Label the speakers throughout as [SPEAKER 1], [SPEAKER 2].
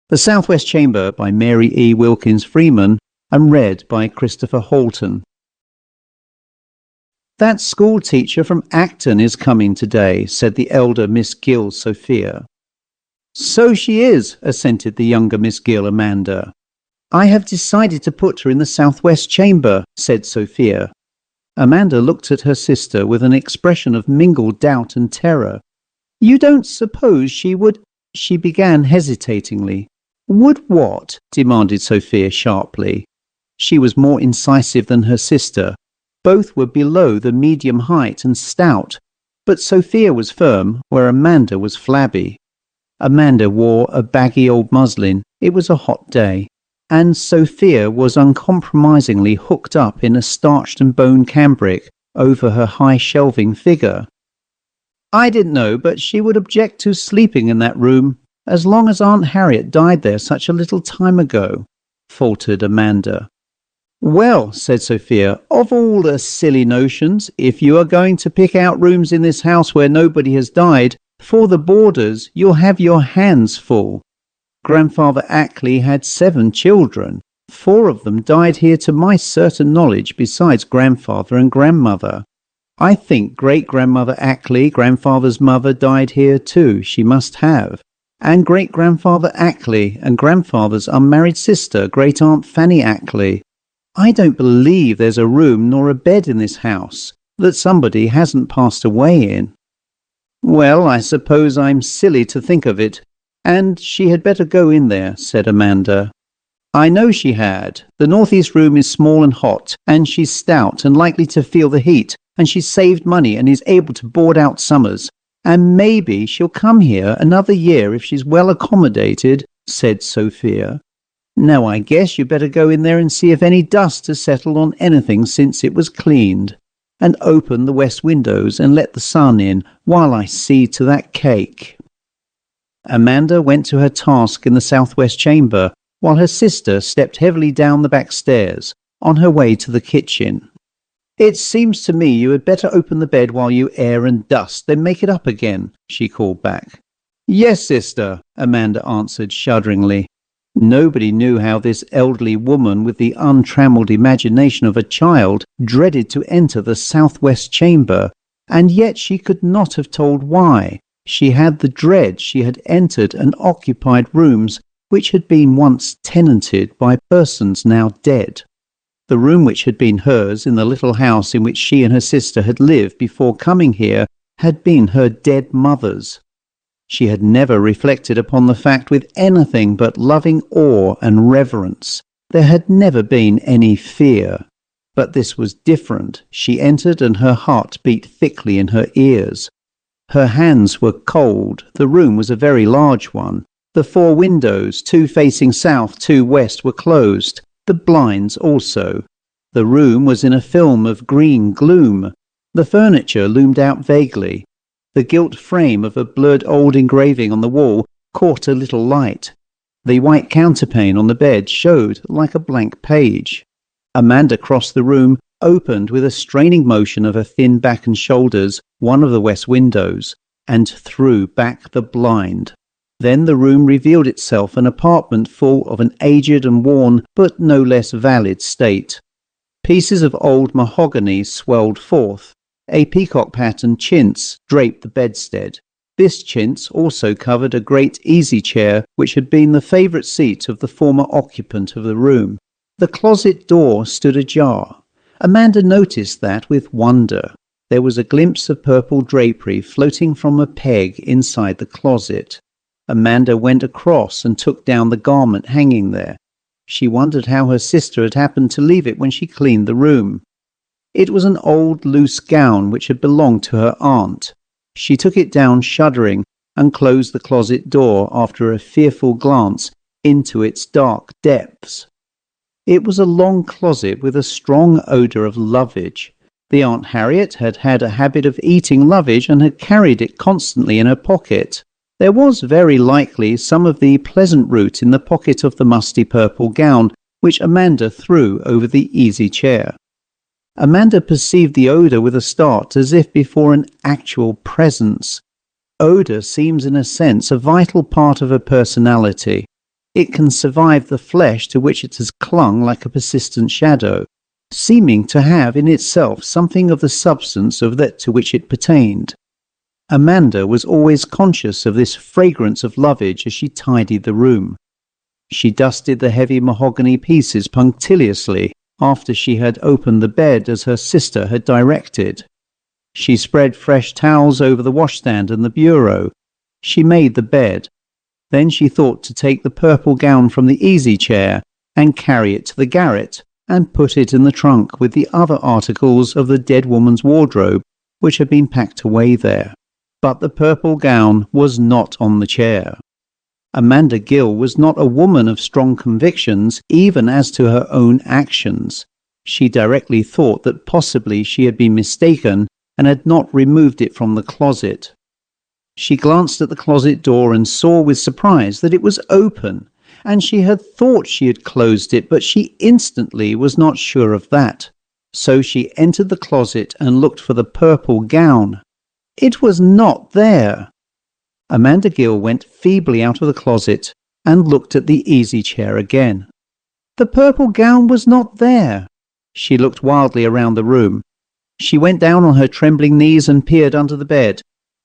[SPEAKER 1] The SouthWest Chamber by Mary E. Wilkins Freeman and read by Christopher Halton. "That school teacher from Acton is coming today," said the elder Miss Gill, Sophia. "So she is," assented the younger Miss Gill, Amanda. "I have decided to put her in the SouthWest Chamber," said Sophia. Amanda looked at her sister with an expression of mingled doubt and terror. "You don't suppose she would—" she began hesitatingly. "Would what?" demanded Sophia sharply. She was more incisive than her sister. Both were below the medium height and stout, but Sophia was firm where Amanda was flabby. Amanda wore a baggy old muslin. It was a hot day, and Sophia was uncompromisingly hooked up in a starched and bone cambric over her high shelving figure. "I didn't know, but she would object to sleeping in that room as long as Aunt Harriet died there such a little time ago," faltered Amanda. "Well," said Sophia, "of all the silly notions, if you are going to pick out rooms in this house where nobody has died, for the boarders, you'll have your hands full. Grandfather Ackley had 7 children. 4 of them died here to my certain knowledge, besides grandfather and grandmother. I think great-grandmother Ackley, grandfather's mother, died here too, she must have. And great-grandfather Ackley and grandfather's unmarried sister, great-aunt Fanny Ackley. I don't believe there's a room nor a bed in this house that somebody hasn't passed away in." "Well, I suppose I'm silly to think of it, and she had better go in there," said Amanda. "I know she had. The northeast room is small and hot, and she's stout and likely to feel the heat, and she's saved money and is able to board out summers. And maybe she'll come here another year if she's well accommodated," said Sophia. "Now I guess you'd better go in there and see if any dust has settled on anything since it was cleaned, and open the west windows and let the sun in while I see to that cake." Amanda went to her task in the SouthWest Chamber, while her sister stepped heavily down the back stairs on her way to the kitchen. "It seems to me you had better open the bed while you air and dust, then make it up again," she called back. "Yes, sister," Amanda answered shudderingly. Nobody knew how this elderly woman with the untrammelled imagination of a child dreaded to enter the SouthWest Chamber, and yet she could not have told why. She had the dread she had entered and occupied rooms which had been once tenanted by persons now dead. The room which had been hers in the little house in which she and her sister had lived before coming here had been her dead mother's. She had never reflected upon the fact with anything but loving awe and reverence. There had never been any fear. But this was different. She entered and her heart beat thickly in her ears. Her hands were cold. The room was a very large one. The 4 windows, 2 facing south, 2 west, were closed. The blinds also. The room was in a film of green gloom. The furniture loomed out vaguely. The gilt frame of a blurred old engraving on the wall caught a little light. The white counterpane on the bed showed like a blank page. Amanda crossed the room, opened with a straining motion of her thin back and shoulders one of the west windows, and threw back the blind. Then the room revealed itself an apartment full of an aged and worn but no less valid state. Pieces of old mahogany swelled forth. A peacock-patterned chintz draped the bedstead. This chintz also covered a great easy-chair which had been the favourite seat of the former occupant of the room. The closet door stood ajar. Amanda noticed that with wonder. There was a glimpse of purple drapery floating from a peg inside the closet. Amanda went across and took down the garment hanging there. She wondered how her sister had happened to leave it when she cleaned the room. It was an old loose gown which had belonged to her aunt. She took it down shuddering and closed the closet door after a fearful glance into its dark depths. It was a long closet with a strong odour of lovage. The Aunt Harriet had had a habit of eating lovage and had carried it constantly in her pocket. There was very likely some of the pleasant root in the pocket of the musty purple gown, which Amanda threw over the easy chair. Amanda perceived the odour with a start, as if before an actual presence. Odour seems in a sense a vital part of her personality. It can survive the flesh to which it has clung like a persistent shadow, seeming to have in itself something of the substance of that to which it pertained. Amanda was always conscious of this fragrance of lovage as she tidied the room. She dusted the heavy mahogany pieces punctiliously after she had opened the bed as her sister had directed. She spread fresh towels over the washstand and the bureau. She made the bed. Then she thought to take the purple gown from the easy chair and carry it to the garret and put it in the trunk with the other articles of the dead woman's wardrobe which had been packed away there. But the purple gown was not on the chair. Amanda Gill was not a woman of strong convictions even as to her own actions. She directly thought that possibly she had been mistaken and had not removed it from the closet. She glanced at the closet door and saw with surprise that it was open, and she had thought she had closed it, but she instantly was not sure of that. So she entered the closet and looked for the purple gown. It was not there. Amanda Gill went feebly out of the closet and looked at the easy chair again. The purple gown was not there. She looked wildly around the room. She went down on her trembling knees and peered under the bed.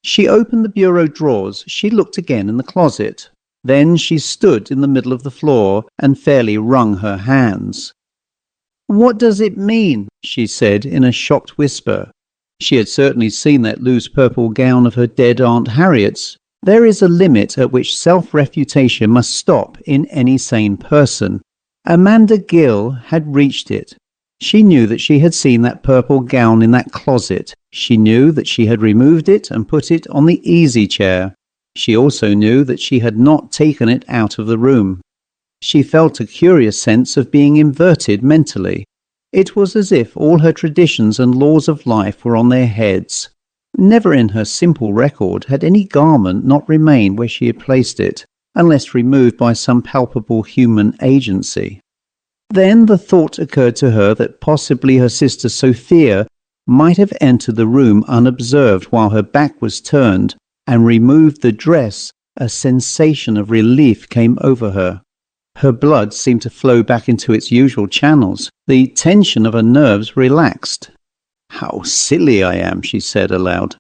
[SPEAKER 1] She opened the bureau drawers. She looked again in the closet. Then she stood in the middle of the floor and fairly wrung her hands. "What does it mean?" she said in a shocked whisper. She had certainly seen that loose purple gown of her dead Aunt Harriet's. There is a limit at which self-refutation must stop in any sane person. Amanda Gill had reached it. She knew that she had seen that purple gown in that closet. She knew that she had removed it and put it on the easy chair. She also knew that she had not taken it out of the room. She felt a curious sense of being inverted mentally. It was as if all her traditions and laws of life were on their heads. Never in her simple record had any garment not remained where she had placed it, unless removed by some palpable human agency. Then the thought occurred to her that possibly her sister Sophia might have entered the room unobserved while her back was turned and removed the dress. A sensation of relief came over her. Her blood seemed to flow back into its usual channels. The tension of her nerves relaxed. "How silly I am," she said aloud.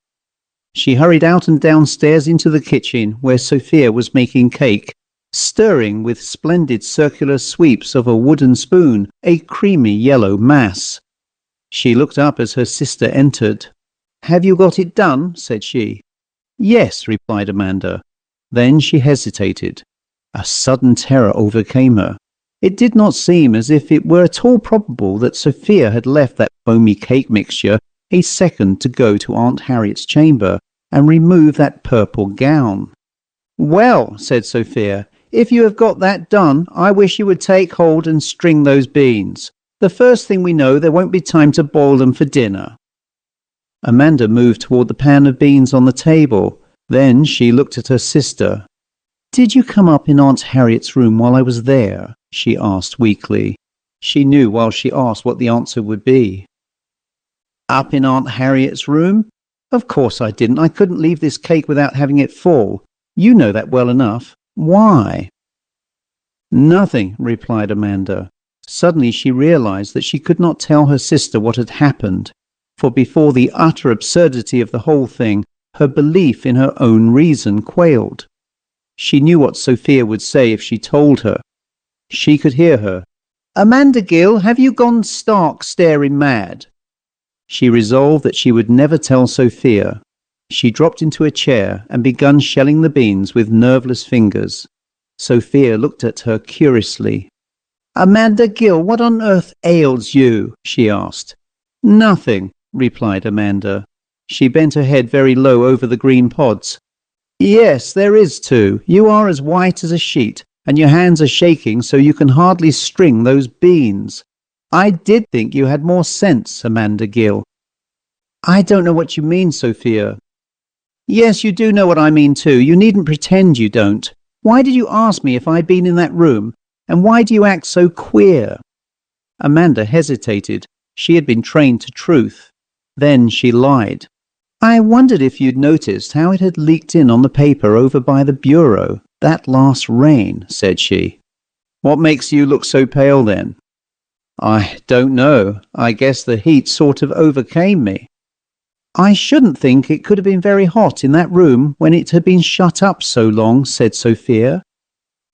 [SPEAKER 1] She hurried out and downstairs into the kitchen where Sophia was making cake, stirring with splendid circular sweeps of a wooden spoon a creamy yellow mass. She looked up as her sister entered. "Have you got it done?" said she. "Yes," replied Amanda. Then she hesitated. A sudden terror overcame her. It did not seem as if it were at all probable that Sophia had left that foamy cake mixture a second to go to Aunt Harriet's chamber and remove that purple gown. "Well," said Sophia, "if you have got that done, I wish you would take hold and string those beans. The first thing we know, there won't be time to boil them for dinner." Amanda moved toward the pan of beans on the table. Then she looked at her sister. "Did you come up in Aunt Harriet's room while I was there?" she asked weakly. She knew while she asked what the answer would be. "Up in Aunt Harriet's room? Of course I didn't. I couldn't leave this cake without having it fall. You know that well enough. Why?" "Nothing," replied Amanda. Suddenly she realized that she could not tell her sister what had happened, for before the utter absurdity of the whole thing, her belief in her own reason quailed. She knew what Sophia would say if she told her. She could hear her. "Amanda Gill, have you gone stark staring mad?" She resolved that she would never tell Sophia. She dropped into a chair and began shelling the beans with nerveless fingers. Sophia looked at her curiously. "Amanda Gill, what on earth ails you?" she asked. "Nothing," replied Amanda. She bent her head very low over the green pods. "Yes, there is too. You are as white as a sheet, and your hands are shaking so you can hardly string those beans. I did think you had more sense, Amanda Gill." "I don't know what you mean, Sophia." "Yes, you do know what I mean too. You needn't pretend you don't. Why did you ask me if I'd been in that room? And why do you act so queer?" Amanda hesitated. She had been trained to truth. Then she lied. "I wondered if you'd noticed how it had leaked in on the paper over by the bureau, that last rain," said she. What makes you look so pale then? I don't know. I guess the heat sort of overcame me. I shouldn't think it could have been very hot in that room when it had been shut up so long, said Sophia.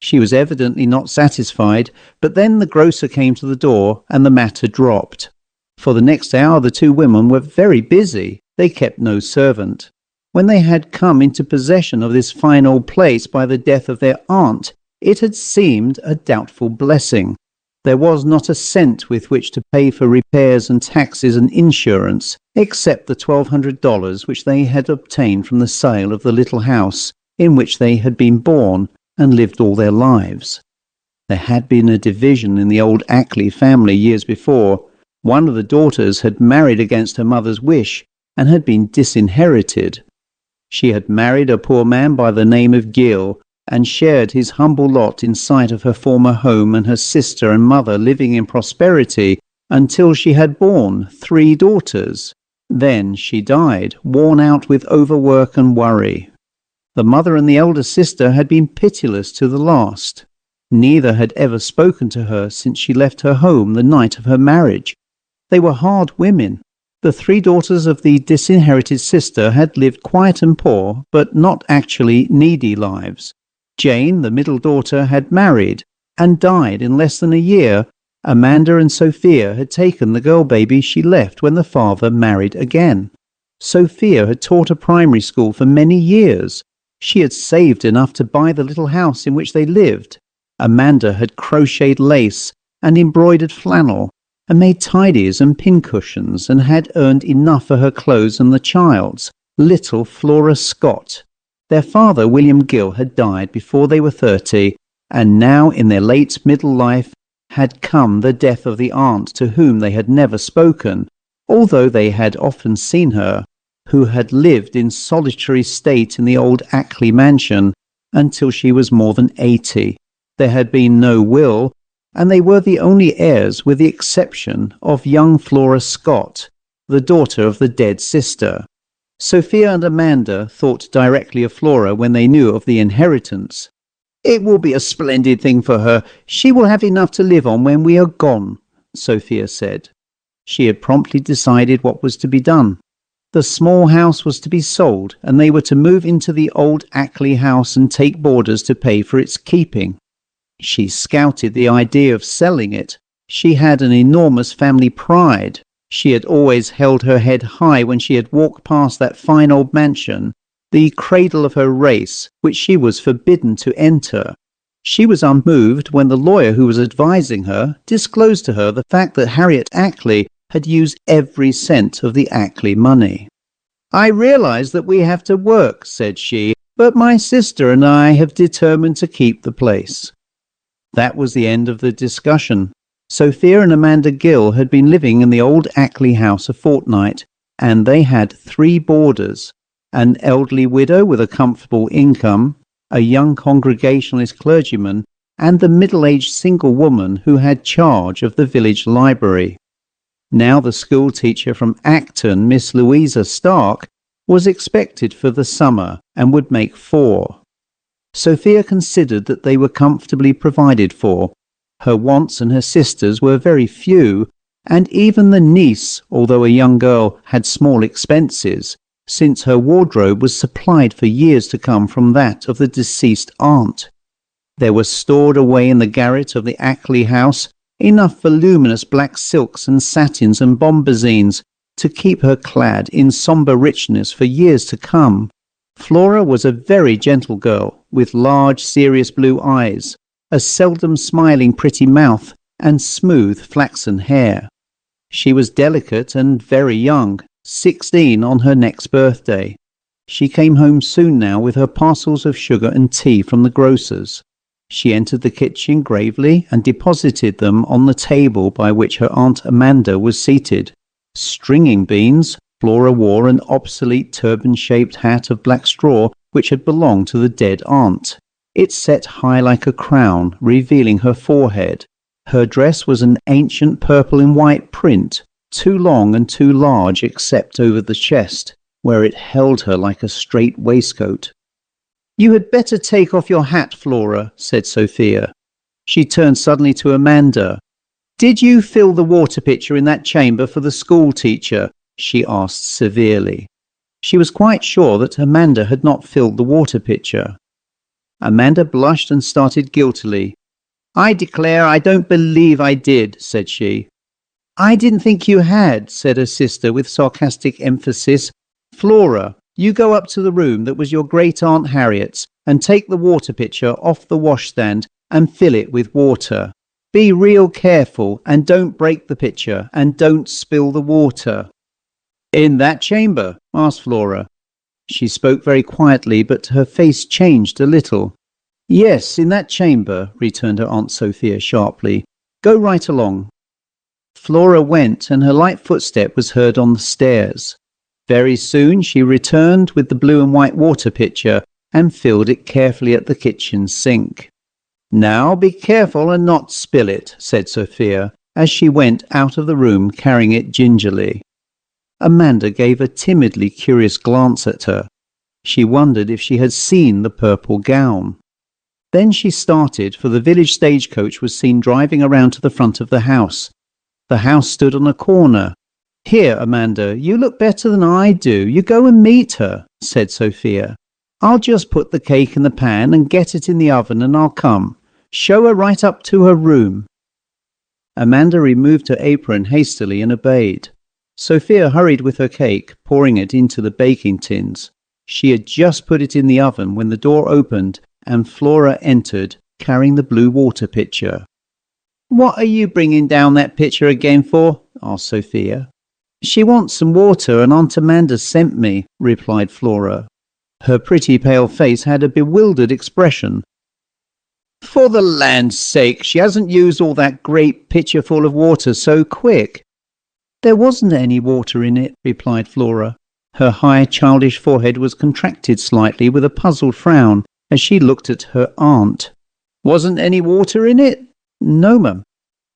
[SPEAKER 1] She was evidently not satisfied, but then the grocer came to the door and the matter dropped. For the next hour the two women were very busy. They kept no servant. When they had come into possession of this fine old place by the death of their aunt, it had seemed a doubtful blessing. There was not a cent with which to pay for repairs and taxes and insurance, except the $1,200 which they had obtained from the sale of the little house in which they had been born and lived all their lives. There had been a division in the old Ackley family years before. One of the daughters had married against her mother's wish and had been disinherited. She had married a poor man by the name of Gill and shared his humble lot in sight of her former home and her sister and mother living in prosperity until she had borne 3 daughters. Then she died, worn out with overwork and worry. The mother and the elder sister had been pitiless to the last. Neither had ever spoken to her since she left her home the night of her marriage. They were hard women. The 3 daughters of the disinherited sister had lived quiet and poor, but not actually needy lives. Jane, the middle daughter, had married and died in less than a year. Amanda and Sophia had taken the girl baby she left when the father married again. Sophia had taught a primary school for many years. She had saved enough to buy the little house in which they lived. Amanda had crocheted lace and embroidered flannel, and made tidies and pincushions, and had earned enough for her clothes and the child's, little Flora Scott. Their father, William Gill, had died before they were 30, and now in their late middle life had come the death of the aunt to whom they had never spoken, although they had often seen her, who had lived in solitary state in the old Ackley mansion until she was more than 80. There had been no will, and they were the only heirs with the exception of young Flora Scott, the daughter of the dead sister. Sophia and Amanda thought directly of Flora when they knew of the inheritance. "It will be a splendid thing for her. She will have enough to live on when we are gone," Sophia said. She had promptly decided what was to be done. The small house was to be sold, and they were to move into the old Ackley house and take boarders to pay for its keeping. She scouted the idea of selling it. She had an enormous family pride. She had always held her head high when she had walked past that fine old mansion, the cradle of her race, which she was forbidden to enter. She was unmoved when the lawyer who was advising her disclosed to her the fact that Harriet Ackley had used every cent of the Ackley money. "I realize that we have to work," said she, "but my sister and I have determined to keep the place." That was the end of the discussion. Sophia and Amanda Gill had been living in the old Ackley house a fortnight, and they had 3 boarders, an elderly widow with a comfortable income, a young Congregationalist clergyman, and the middle-aged single woman who had charge of the village library. Now the school teacher from Acton, Miss Louisa Stark, was expected for the summer and would make 4. Sophia considered that they were comfortably provided for. Her wants and her sister's were very few, and even the niece, although a young girl, had small expenses, since her wardrobe was supplied for years to come from that of the deceased aunt. There was stored away in the garret of the Ackley house enough voluminous black silks and satins and bombazines to keep her clad in sombre richness for years to come. Flora was a very gentle girl, with large, serious blue eyes, a seldom smiling pretty mouth, and smooth flaxen hair. She was delicate and very young, 16 on her next birthday. She came home soon now with her parcels of sugar and tea from the grocer's. She entered the kitchen gravely and deposited them on the table by which her Aunt Amanda was seated. Stringing beans, Flora wore an obsolete turban-shaped hat of black straw which had belonged to the dead aunt. It set high like a crown, revealing her forehead. Her dress was an ancient purple and white print, too long and too large except over the chest, where it held her like a straight waistcoat. "You had better take off your hat, Flora," said Sophia. She turned suddenly to Amanda. "Did you fill the water pitcher in that chamber for the school teacher?" she asked severely. She was quite sure that Amanda had not filled the water pitcher. Amanda blushed and started guiltily. "I declare I don't believe I did," said she. "I didn't think you had," said her sister with sarcastic emphasis. "Flora, you go up to the room that was your great Aunt Harriet's and take the water pitcher off the washstand and fill it with water. Be real careful and don't break the pitcher and don't spill the water." "In that chamber?" asked Flora. She spoke very quietly, but her face changed a little. "Yes, in that chamber," returned her Aunt Sophia sharply. "Go right along." Flora went, and her light footstep was heard on the stairs. Very soon she returned with the blue and white water pitcher and filled it carefully at the kitchen sink. "Now be careful and not spill it," said Sophia, as she went out of the room carrying it gingerly. Amanda gave a timidly curious glance at her. She wondered if she had seen the purple gown. Then she started, for the village stagecoach was seen driving around to the front of the house. The house stood on a corner. "Here, Amanda, you look better than I do. You go and meet her," said Sophia. "I'll just put the cake in the pan and get it in the oven and I'll come. Show her right up to her room." Amanda removed her apron hastily and obeyed. Sophia hurried with her cake, pouring it into the baking tins. She had just put it in the oven when the door opened and Flora entered, carrying the blue water pitcher. "What are you bringing down that pitcher again for?" asked Sophia. "She wants some water and Aunt Amanda sent me," replied Flora. Her pretty pale face had a bewildered expression. "For the land's sake, she hasn't used all that great pitcher full of water so quick." "There wasn't any water in it," replied Flora. Her high, childish forehead was contracted slightly with a puzzled frown as she looked at her aunt. "Wasn't any water in it?" "No, ma'am."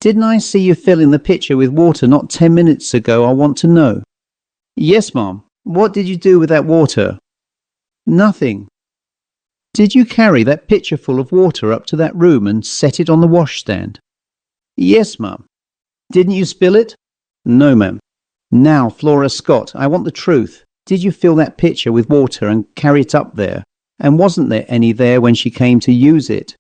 [SPEAKER 1] "Didn't I see you filling the pitcher with water not 10 minutes ago, I want to know?" "Yes, ma'am. What did you do with that water?" "Nothing." "Did you carry that pitcher full of water up to that room and set it on the washstand?" "Yes, ma'am." "Didn't you spill it?" "No, ma'am." "Now, Flora Scott, I want the truth. Did you fill that pitcher with water and carry it up there? And wasn't there any there when she came to use it?"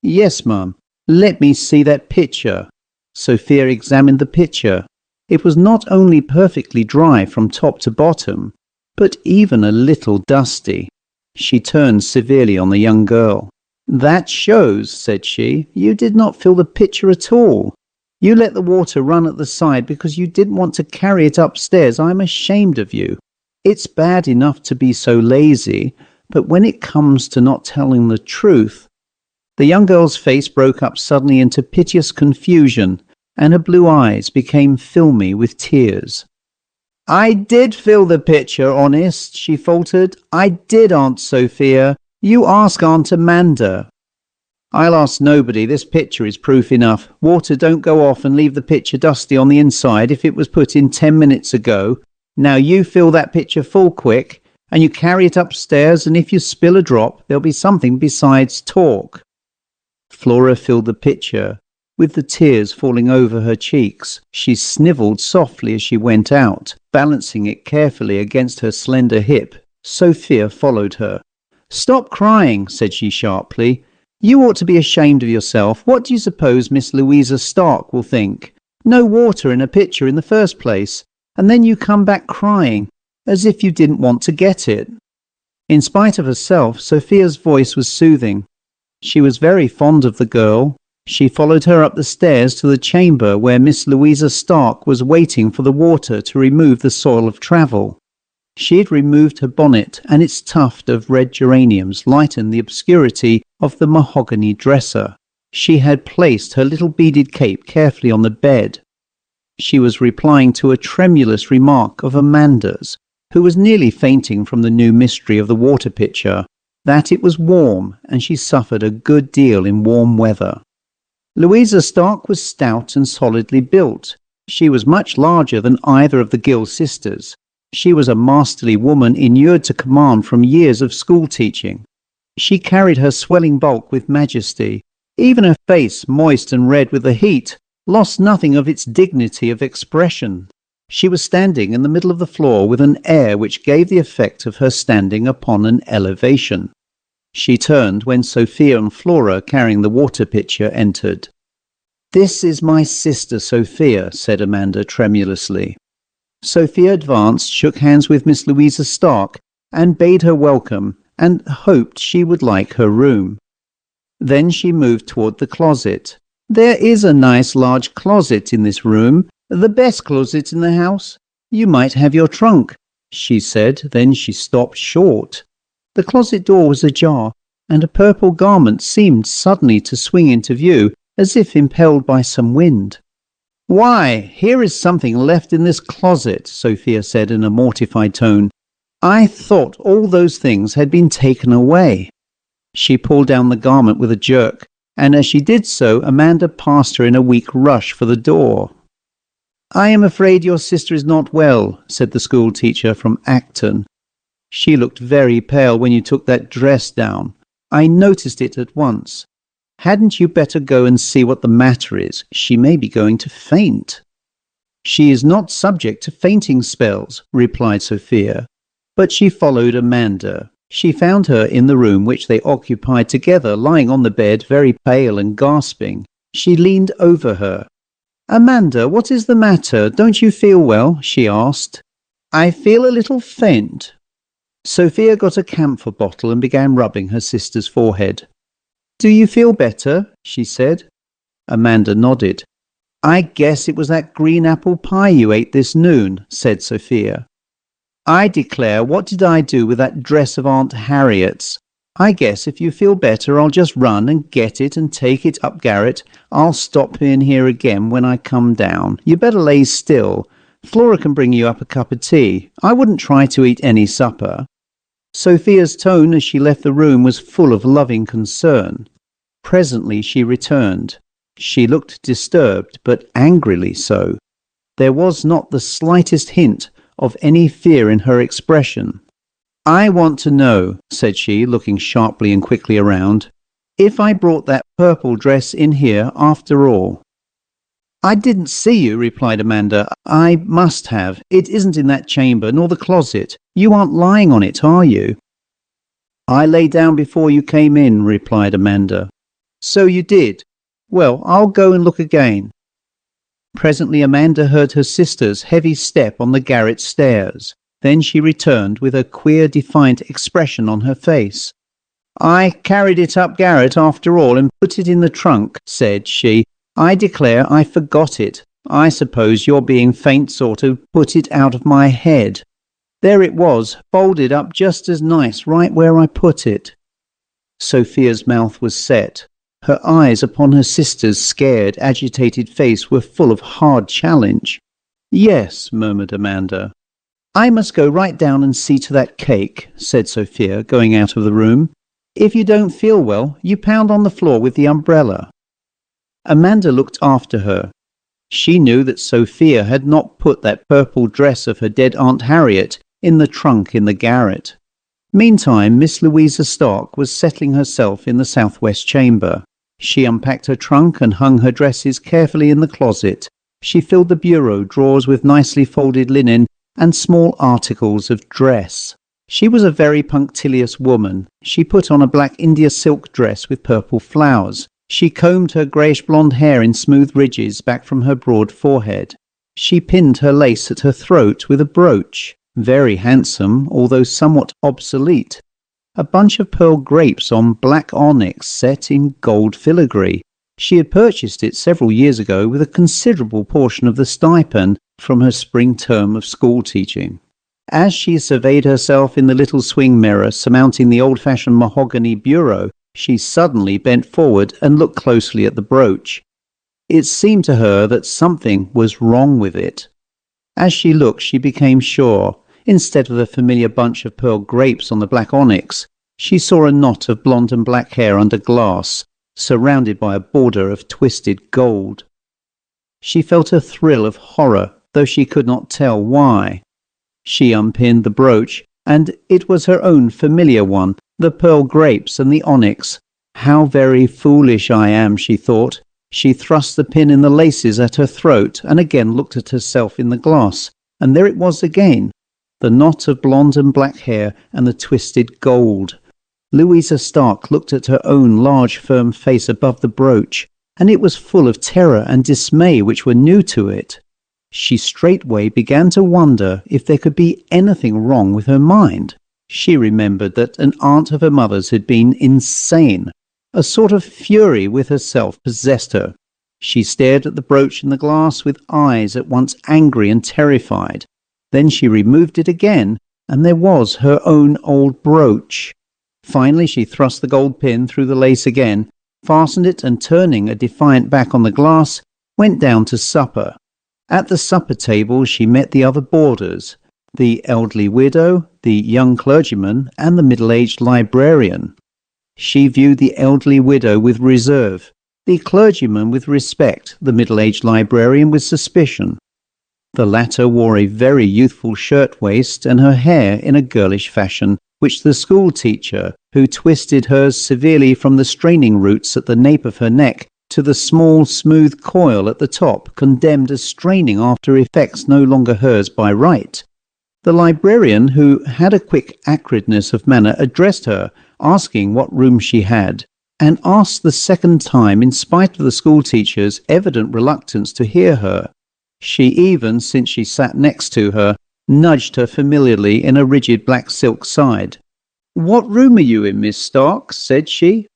[SPEAKER 1] "Yes, ma'am." "Let me see that pitcher." Sophia examined the pitcher. It was not only perfectly dry from top to bottom, but even a little dusty. She turned severely on the young girl. "That shows," said she, "you did not fill the pitcher at all. You let the water run at the side because you didn't want to carry it upstairs. I'm ashamed of you. It's bad enough to be so lazy, but when it comes to not telling the truth..." The young girl's face broke up suddenly into piteous confusion, and her blue eyes became filmy with tears. "I did fill the pitcher, honest," she faltered. "I did, Aunt Sophia. You ask Aunt Amanda." "I'll ask nobody. This pitcher is proof enough. Water don't go off and leave the pitcher dusty on the inside if it was put in 10 minutes ago. Now you fill that pitcher full quick, and you carry it upstairs, and if you spill a drop, there'll be something besides talk." Flora filled the pitcher, with the tears falling over her cheeks. She snivelled softly as she went out, balancing it carefully against her slender hip. Sophia followed her. "Stop crying," said she sharply. "You ought to be ashamed of yourself. What do you suppose Miss Louisa Stark will think? No water in a pitcher in the first place, and then you come back crying, as if you didn't want to get it." In spite of herself, Sophia's voice was soothing. She was very fond of the girl. She followed her up the stairs to the chamber where Miss Louisa Stark was waiting for the water to remove the soil of travel. She had removed her bonnet, and its tuft of red geraniums lightened the obscurity of the mahogany dresser. She had placed her little beaded cape carefully on the bed. She was replying to a tremulous remark of Amanda's, who was nearly fainting from the new mystery of the water pitcher, that it was warm, and she suffered a good deal in warm weather. Louisa Stark was stout and solidly built. She was much larger than either of the Gill sisters. She was a masterly woman inured to command from years of school teaching. She carried her swelling bulk with majesty, Even her face, moist and red with the heat, lost nothing of its dignity of expression. She was standing in the middle of the floor with an air which gave the effect of her standing upon an elevation. She turned when Sophia and Flora, carrying the water pitcher, entered. "This is my sister Sophia," said Amanda tremulously. Sophia advanced, shook hands with Miss Louisa Stark, and bade her welcome, and hoped she would like her room. Then she moved toward the closet. "There is a nice large closet in this room, the best closet in the house. You might have your trunk," she said. Then she stopped short. The closet door was ajar, and a purple garment seemed suddenly to swing into view, as if impelled by some wind. "Why, here is something left in this closet," Sophia said in a mortified tone. "I thought all those things had been taken away." She pulled down the garment with a jerk, and as she did so, Amanda passed her in a weak rush for the door. "I am afraid your sister is not well," said the school teacher from Acton. "She looked very pale when you took that dress down. I noticed it at once. Hadn't you better go and see what the matter is? She may be going to faint." "She is not subject to fainting spells," replied Sophia. But she followed Amanda. She found her in the room which they occupied together, lying on the bed, very pale and gasping. She leaned over her. "Amanda, what is the matter? Don't you feel well?" she asked. "I feel a little faint." Sophia got a camphor bottle and began rubbing her sister's forehead. "Do you feel better?" she said. Amanda nodded. "I guess it was that green apple pie you ate this noon," said Sophia. "I declare, what did I do with that dress of Aunt Harriet's? I guess if you feel better, I'll just run and get it and take it up garret. I'll stop in here again when I come down. You better lay still. Flora can bring you up a cup of tea. I wouldn't try to eat any supper." Sophia's tone as she left the room was full of loving concern. Presently she returned. She looked disturbed, but angrily so. There was not the slightest hint of any fear in her expression. "I want to know," said she, looking sharply and quickly around, "if I brought that purple dress in here after all." "I didn't see you," replied Amanda. "I must have. It isn't in that chamber, nor the closet. You aren't lying on it, are you?" "I lay down before you came in," replied Amanda. "So you did. Well, I'll go and look again." Presently Amanda heard her sister's heavy step on the garret stairs. Then she returned with a queer defiant expression on her face. "I carried it up garret after all and put it in the trunk," said she. "I declare I forgot it. I suppose your being faint sort of put it out of my head. There it was, folded up just as nice, right where I put it." Sophia's mouth was set. Her eyes upon her sister's scared, agitated face were full of hard challenge. "Yes," murmured Amanda. "I must go right down and see to that cake," said Sophia, going out of the room. "If you don't feel well, you pound on the floor with the umbrella." Amanda looked after her. She knew that Sophia had not put that purple dress of her dead Aunt Harriet in the trunk in the garret. Meantime, Miss Louisa Stark was settling herself in the SouthWest chamber. She unpacked her trunk and hung her dresses carefully in the closet. She filled the bureau drawers with nicely folded linen and small articles of dress. She was a very punctilious woman. She put on a black India silk dress with purple flowers. She combed her greyish-blonde hair in smooth ridges back from her broad forehead. She pinned her lace at her throat with a brooch, very handsome, although somewhat obsolete. A bunch of pearl grapes on black onyx set in gold filigree. She had purchased it several years ago with a considerable portion of the stipend from her spring term of school teaching. As she surveyed herself in the little swing mirror surmounting the old-fashioned mahogany bureau, she suddenly bent forward and looked closely at the brooch. It seemed to her that something was wrong with it. As she looked, she became sure. Instead of the familiar bunch of pearl grapes on the black onyx, she saw a knot of blonde and black hair under glass, surrounded by a border of twisted gold. She felt a thrill of horror, though she could not tell why. She unpinned the brooch, and it was her own familiar one, the pearl grapes and the onyx, How very foolish I am, she thought. She thrust the pin in the laces at her throat and again looked at herself in the glass, and there it was again, the knot of blonde and black hair and the twisted gold. Louisa Stark looked at her own large firm face above the brooch, and it was full of terror and dismay which were new to it. She straightway began to wonder if there could be anything wrong with her mind. She remembered that an aunt of her mother's had been insane. A sort of fury with herself possessed her. She stared at the brooch in the glass with eyes at once angry and terrified. Then she removed it again, and there was her own old brooch. Finally she thrust the gold pin through the lace again, fastened it, and turning a defiant back on the glass, went down to supper. At the supper table she met the other boarders, the elderly widow, the young clergyman, and the middle-aged librarian. She viewed the elderly widow with reserve, the clergyman with respect, the middle-aged librarian with suspicion. The latter wore a very youthful shirt-waist and her hair in a girlish fashion, which the school-teacher, who twisted hers severely from the straining roots at the nape of her neck to the small smooth coil at the top, condemned as straining after effects no longer hers by right. The librarian, who had a quick acridness of manner, addressed her, asking what room she had, and asked the second time in spite of the schoolteacher's evident reluctance to hear her. She even, since she sat next to her, nudged her familiarly in a rigid black silk side. "What room are you in, Miss Stark?" said she.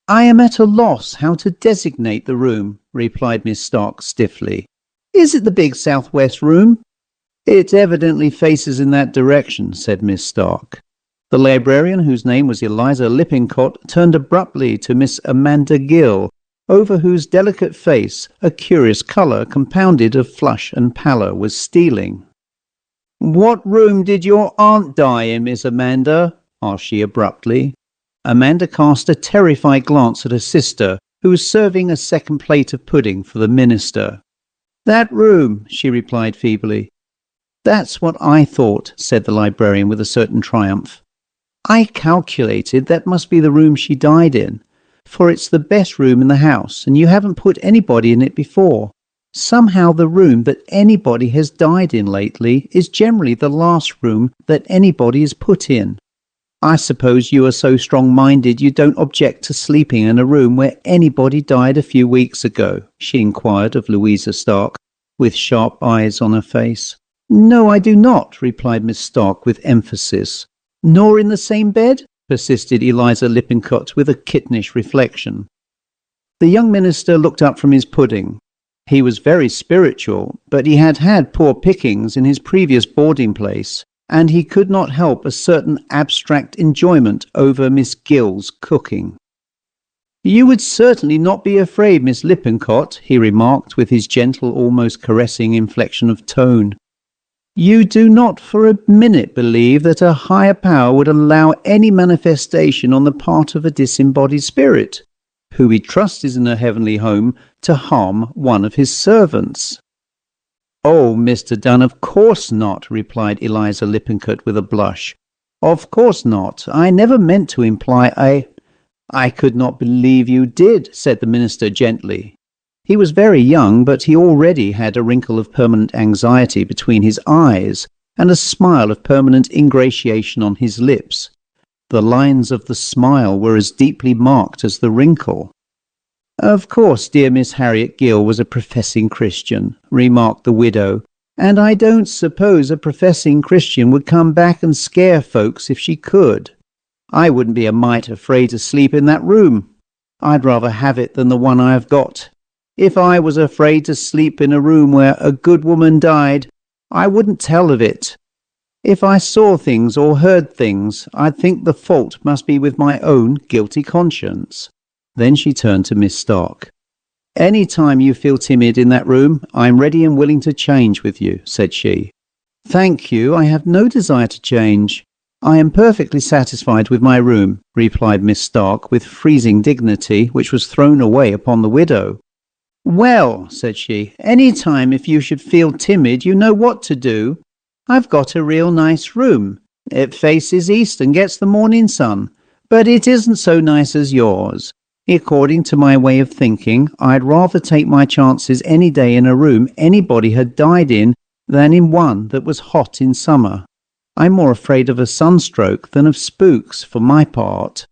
[SPEAKER 1] "I am at a loss how to designate the room," replied Miss Stark stiffly. "Is it the big SouthWest room?" "It evidently faces in that direction," said Miss Stark. The librarian, whose name was Eliza Lippincott, turned abruptly to Miss Amanda Gill, over whose delicate face a curious colour, compounded of flush and pallor, was stealing. "What room did your aunt die in, Miss Amanda?" asked she abruptly. Amanda cast a terrified glance at her sister, who was serving a second plate of pudding for the minister. "That room," she replied feebly. "That's what I thought," said the librarian with a certain triumph. "I calculated that must be the room she died in, for it's the best room in the house, and you haven't put anybody in it before. Somehow the room that anybody has died in lately is generally the last room that anybody is put in. I suppose you are so strong-minded you don't object to sleeping in a room where anybody died a few weeks ago?" she inquired of Louisa Stark, with sharp eyes on her face. "No, I do not," replied Miss Stark with emphasis. "Nor in the same bed?" persisted Eliza Lippincott with a kittenish reflection. The young minister looked up from his pudding. He was very spiritual, but he had had poor pickings in his previous boarding place, and he could not help a certain abstract enjoyment over Miss Gill's cooking. "You would certainly not be afraid, Miss Lippincott," he remarked with his gentle, almost caressing inflection of tone. "You do not for a minute believe that a higher power would allow any manifestation on the part of a disembodied spirit, who we trust is in a heavenly home, to harm one of his servants." "Oh, Mr. Dunn, of course not," replied Eliza Lippincott with a blush. "Of course not. I never meant to imply I could not believe you did," said the minister gently. He was very young, but he already had a wrinkle of permanent anxiety between his eyes, and a smile of permanent ingratiation on his lips. The lines of the smile were as deeply marked as the wrinkle. "Of course, dear Miss Harriet Gill was a professing Christian," remarked the widow, "and I don't suppose a professing Christian would come back and scare folks if she could. I wouldn't be a mite afraid to sleep in that room. I'd rather have it than the one I have got. If I was afraid to sleep in a room where a good woman died, I wouldn't tell of it. If I saw things or heard things, I'd think the fault must be with my own guilty conscience." Then she turned to Miss Stark. "Any time you feel timid in that room, I'm ready and willing to change with you," said she. "Thank you, I have no desire to change. I am perfectly satisfied with my room," replied Miss Stark with freezing dignity, which was thrown away upon the widow. "Well," said she, "any time if you should feel timid, you know what to do. I've got a real nice room. It faces east and gets the morning sun, but it isn't so nice as yours. According to my way of thinking, I'd rather take my chances any day in a room anybody had died in than in one that was hot in summer. I'm more afraid of a sunstroke than of spooks, for my part."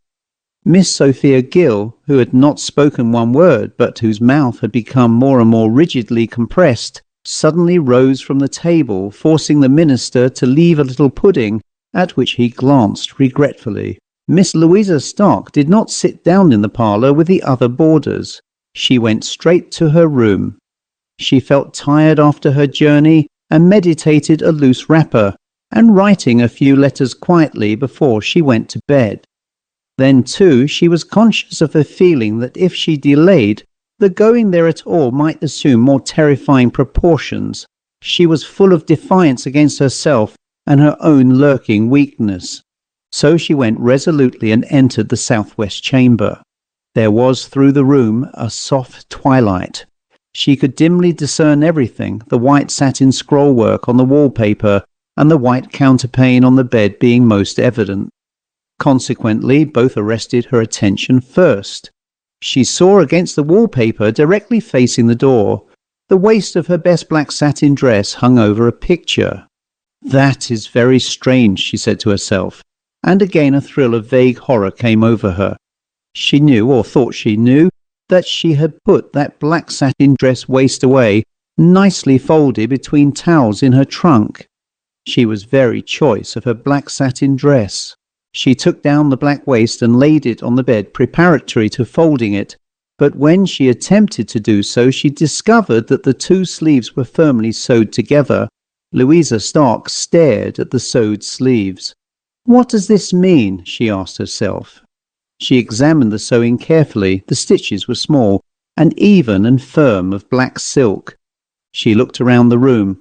[SPEAKER 1] Miss Sophia Gill, who had not spoken one word, but whose mouth had become more and more rigidly compressed, suddenly rose from the table, forcing the minister to leave a little pudding, at which he glanced regretfully. Miss Louisa Stark did not sit down in the parlour with the other boarders. She went straight to her room. She felt tired after her journey and meditated a loose wrapper, and writing a few letters quietly before she went to bed. Then, too, she was conscious of a feeling that if she delayed, the going there at all might assume more terrifying proportions. She was full of defiance against herself and her own lurking weakness. So she went resolutely and entered the SouthWest chamber. There was through the room a soft twilight. She could dimly discern everything, the white satin scrollwork on the wallpaper and the white counterpane on the bed being most evident. Consequently, both arrested her attention first. She saw against the wallpaper, directly facing the door, the waist of her best black satin dress hung over a picture. "That is very strange," she said to herself, and again a thrill of vague horror came over her. She knew, or thought she knew, that she had put that black satin dress waist away, nicely folded between towels in her trunk. She was very choice of her black satin dress. She took down the black waist and laid it on the bed preparatory to folding it, but when she attempted to do so, she discovered that the two sleeves were firmly sewed together. Louisa Stark stared at the sewed sleeves. "What does this mean?" she asked herself. She examined the sewing carefully. The stitches were small, and even and firm of black silk. She looked around the room.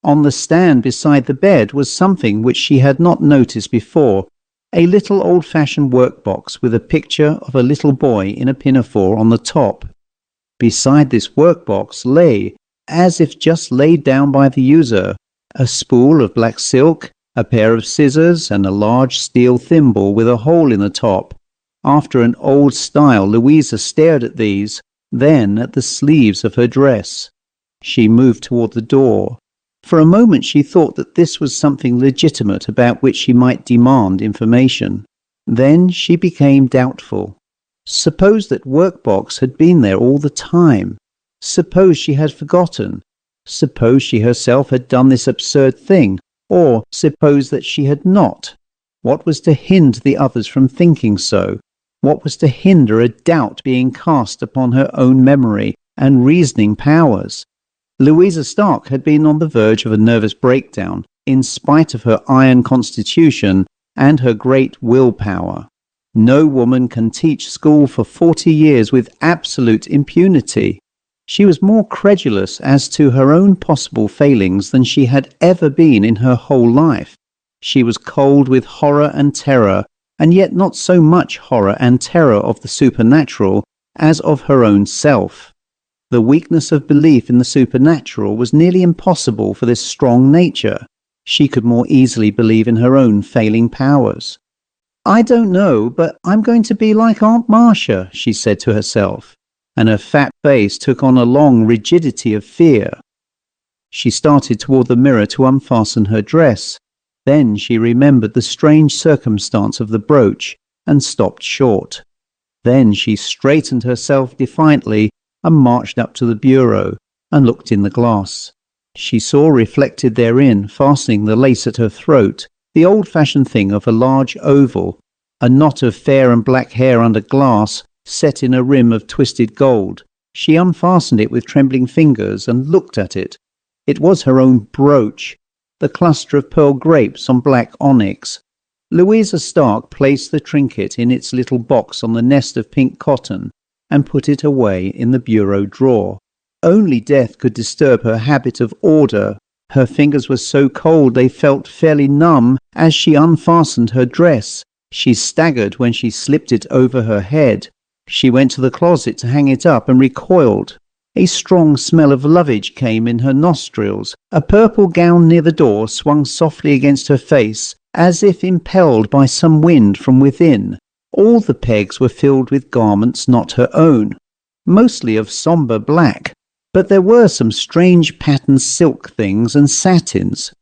[SPEAKER 1] On the stand beside the bed was something which she had not noticed before, a little old-fashioned workbox with a picture of a little boy in a pinafore on the top. Beside this workbox lay, as if just laid down by the user, a spool of black silk, a pair of scissors, and a large steel thimble with a hole in the top. After an old style, Louisa stared at these, then at the sleeves of her dress. She moved toward the door. For a moment she thought that this was something legitimate about which she might demand information. Then she became doubtful. Suppose that workbox had been there all the time? Suppose she had forgotten? Suppose she herself had done this absurd thing? Or suppose that she had not? What was to hinder the others from thinking so? What was to hinder a doubt being cast upon her own memory and reasoning powers? Louisa Stark had been on the verge of a nervous breakdown, in spite of her iron constitution and her great willpower. No woman can teach school for 40 years with absolute impunity. She was more credulous as to her own possible failings than she had ever been in her whole life. She was cold with horror and terror, and yet not so much horror and terror of the supernatural as of her own self. The weakness of belief in the supernatural was nearly impossible for this strong nature. She could more easily believe in her own failing powers. "I don't know, but I'm going to be like Aunt Marcia," she said to herself, and her fat face took on a long rigidity of fear. She started toward the mirror to unfasten her dress. Then she remembered the strange circumstance of the brooch and stopped short. Then she straightened herself defiantly and marched up to the bureau and looked in the glass. She saw reflected therein, fastening the lace at her throat, the old-fashioned thing of a large oval, a knot of fair and black hair under glass, set in a rim of twisted gold. She unfastened it with trembling fingers and looked at it. It was her own brooch, the cluster of pearl grapes on black onyx. Louisa Stark placed the trinket in its little box on the nest of pink cotton and put it away in the bureau drawer. Only death could disturb her habit of order. Her fingers were so cold they felt fairly numb as she unfastened her dress. She staggered when she slipped it over her head. She went to the closet to hang it up and recoiled. A strong smell of lovage came in her nostrils. A purple gown near the door swung softly against her face, as if impelled by some wind from within. All the pegs were filled with garments not her own, mostly of sombre black, but there were some strange patterned silk things and satins.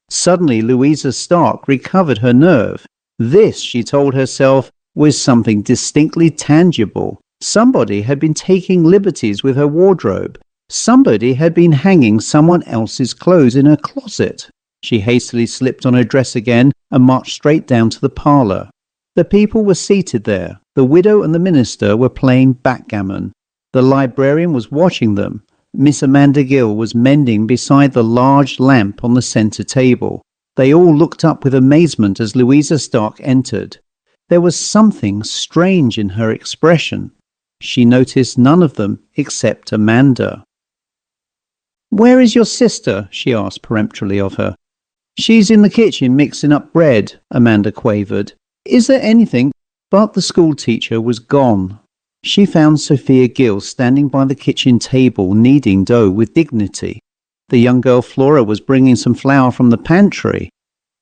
[SPEAKER 1] Suddenly Louisa Stark recovered her nerve. This, she told herself, was something distinctly tangible. Somebody had been taking liberties with her wardrobe. Somebody had been hanging someone else's clothes in her closet. She hastily slipped on her dress again and marched straight down to the parlour. The people were seated there. The widow and the minister were playing backgammon. The librarian was watching them. Miss Amanda Gill was mending beside the large lamp on the centre table. They all looked up with amazement as Louisa Stark entered. There was something strange in her expression. She noticed none of them except Amanda. "Where is your sister?" she asked peremptorily of her. "She's in the kitchen mixing up bread," Amanda quavered. "Is there anything?" But the schoolteacher was gone. She found Sophia Gill standing by the kitchen table kneading dough with dignity. The young girl Flora was bringing some flour from the pantry.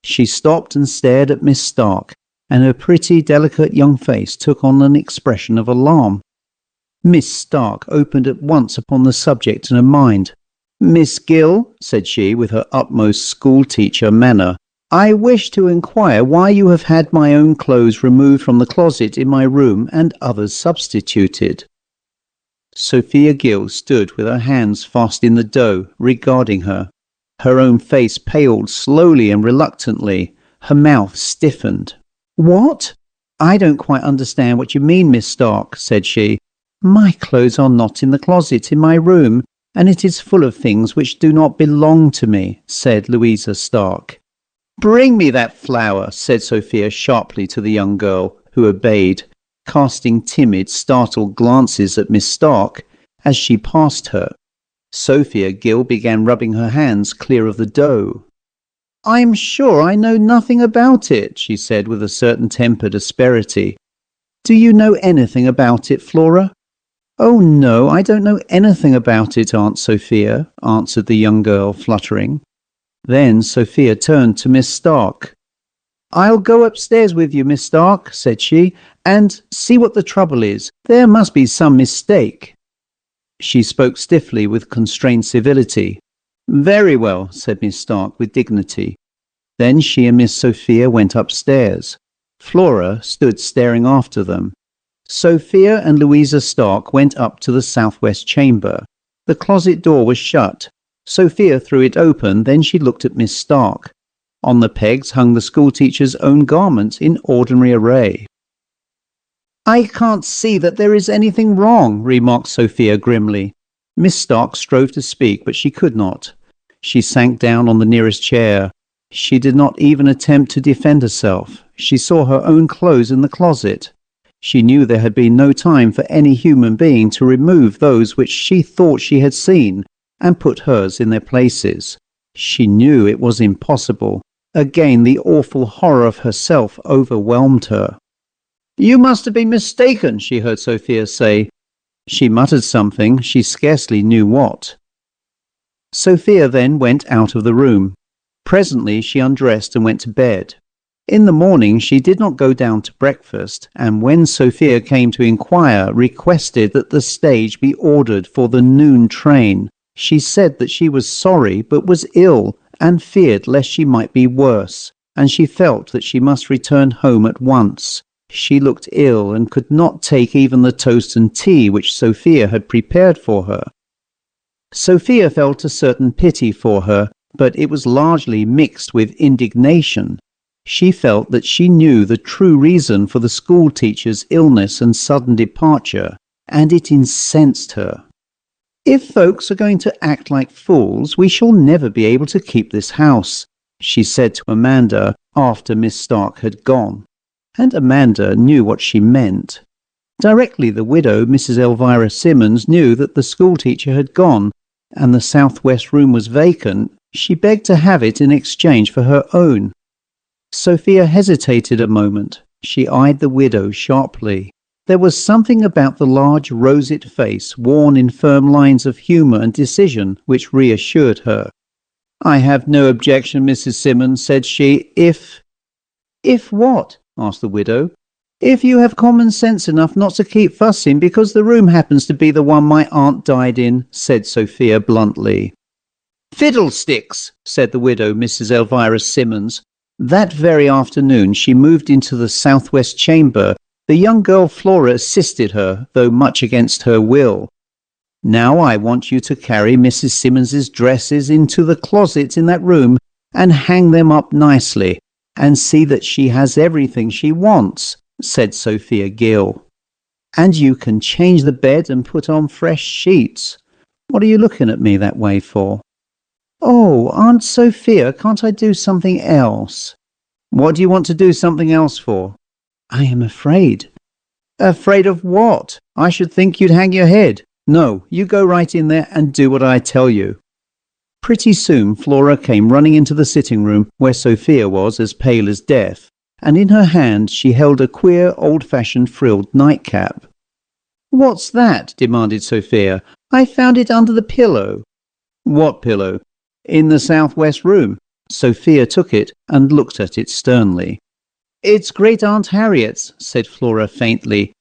[SPEAKER 1] She stopped and stared at Miss Stark, and her pretty, delicate young face took on an expression of alarm. Miss Stark opened at once upon the subject in her mind. "Miss Gill," said she with her utmost schoolteacher manner, "I wish to inquire why you have had my own clothes removed from the closet in my room and others substituted." Sophia Gill stood with her hands fast in the dough, regarding her. Her own face paled slowly and reluctantly. Her mouth stiffened. "What? I don't quite understand what you mean, Miss Stark," said she. "My clothes are not in the closet in my room, and it is full of things which do not belong to me," said Louisa Stark. "Bring me that flour," said Sophia sharply to the young girl, who obeyed, casting timid, startled glances at Miss Stark as she passed her. Sophia Gill began rubbing her hands clear of the dough. "I'm sure I know nothing about it," she said with a certain tempered asperity. "Do you know anything about it, Flora?" "Oh, no, I don't know anything about it, Aunt Sophia," answered the young girl, fluttering. Then Sophia turned to Miss Stark. "I'll go upstairs with you, Miss Stark," said she, "and see what the trouble is. There must be some mistake." She spoke stiffly with constrained civility. "Very well," said Miss Stark with dignity. Then she and Miss Sophia went upstairs. Flora stood staring after them. Sophia and Louisa Stark went up to the southwest chamber. The closet door was shut. Sophia threw it open, then she looked at Miss Stark. On the pegs hung the schoolteacher's own garments in ordinary array. "I can't see that there is anything wrong," remarked Sophia grimly. Miss Stark strove to speak, but she could not. She sank down on the nearest chair. She did not even attempt to defend herself. She saw her own clothes in the closet. She knew there had been no time for any human being to remove those which she thought she had seen and put hers in their places. She knew it was impossible. Again the awful horror of herself overwhelmed her. "You must have been mistaken," she heard Sophia say. She muttered something, she scarcely knew what. Sophia then went out of the room. Presently she undressed and went to bed. In the morning she did not go down to breakfast, and when Sophia came to inquire, requested that the stage be ordered for the noon train. She said that she was sorry, but was ill, and feared lest she might be worse, and she felt that she must return home at once. She looked ill, and could not take even the toast and tea which Sophia had prepared for her. Sophia felt a certain pity for her, but it was largely mixed with indignation. She felt that she knew the true reason for the schoolteacher's illness and sudden departure, and it incensed her. "If folks are going to act like fools, we shall never be able to keep this house," she said to Amanda after Miss Stark had gone. And Amanda knew what she meant. Directly the widow, Mrs. Elvira Simmons, knew that the schoolteacher had gone, and the southwest room was vacant, she begged to have it in exchange for her own. Sophia hesitated a moment. She eyed the widow sharply. There was something about the large roseate face, worn in firm lines of humour and decision, which reassured her. "I have no objection, Mrs. Simmons," said she, "if—" "If what?" asked the widow. If you have common sense enough not to keep fussing because the room happens to be the one my aunt died in, said Sophia bluntly. Fiddlesticks, said the widow, Mrs. Elvira Simmons. That very afternoon she moved into the SouthWest chamber. The young girl Flora assisted her, though much against her will. Now I want you to carry Mrs. Simmons's dresses into the closet in that room and hang them up nicely, and see that she has everything she wants, said Sophia Gill. And you can change the bed and put on fresh sheets. What are you looking at me that way for? Oh, Aunt Sophia, can't I do something else? What do you want to do something else for? I am afraid. Afraid of what? I should think you'd hang your head. No, you go right in there and do what I tell you. Pretty soon Flora came running into the sitting room where Sophia was as pale as death, and in her hand she held a queer old-fashioned frilled nightcap. What's that? Demanded Sophia. I found it under the pillow. What pillow? In the SouthWest room. Sophia took it and looked at it sternly. It's great Aunt Harriet's, said Flora faintly.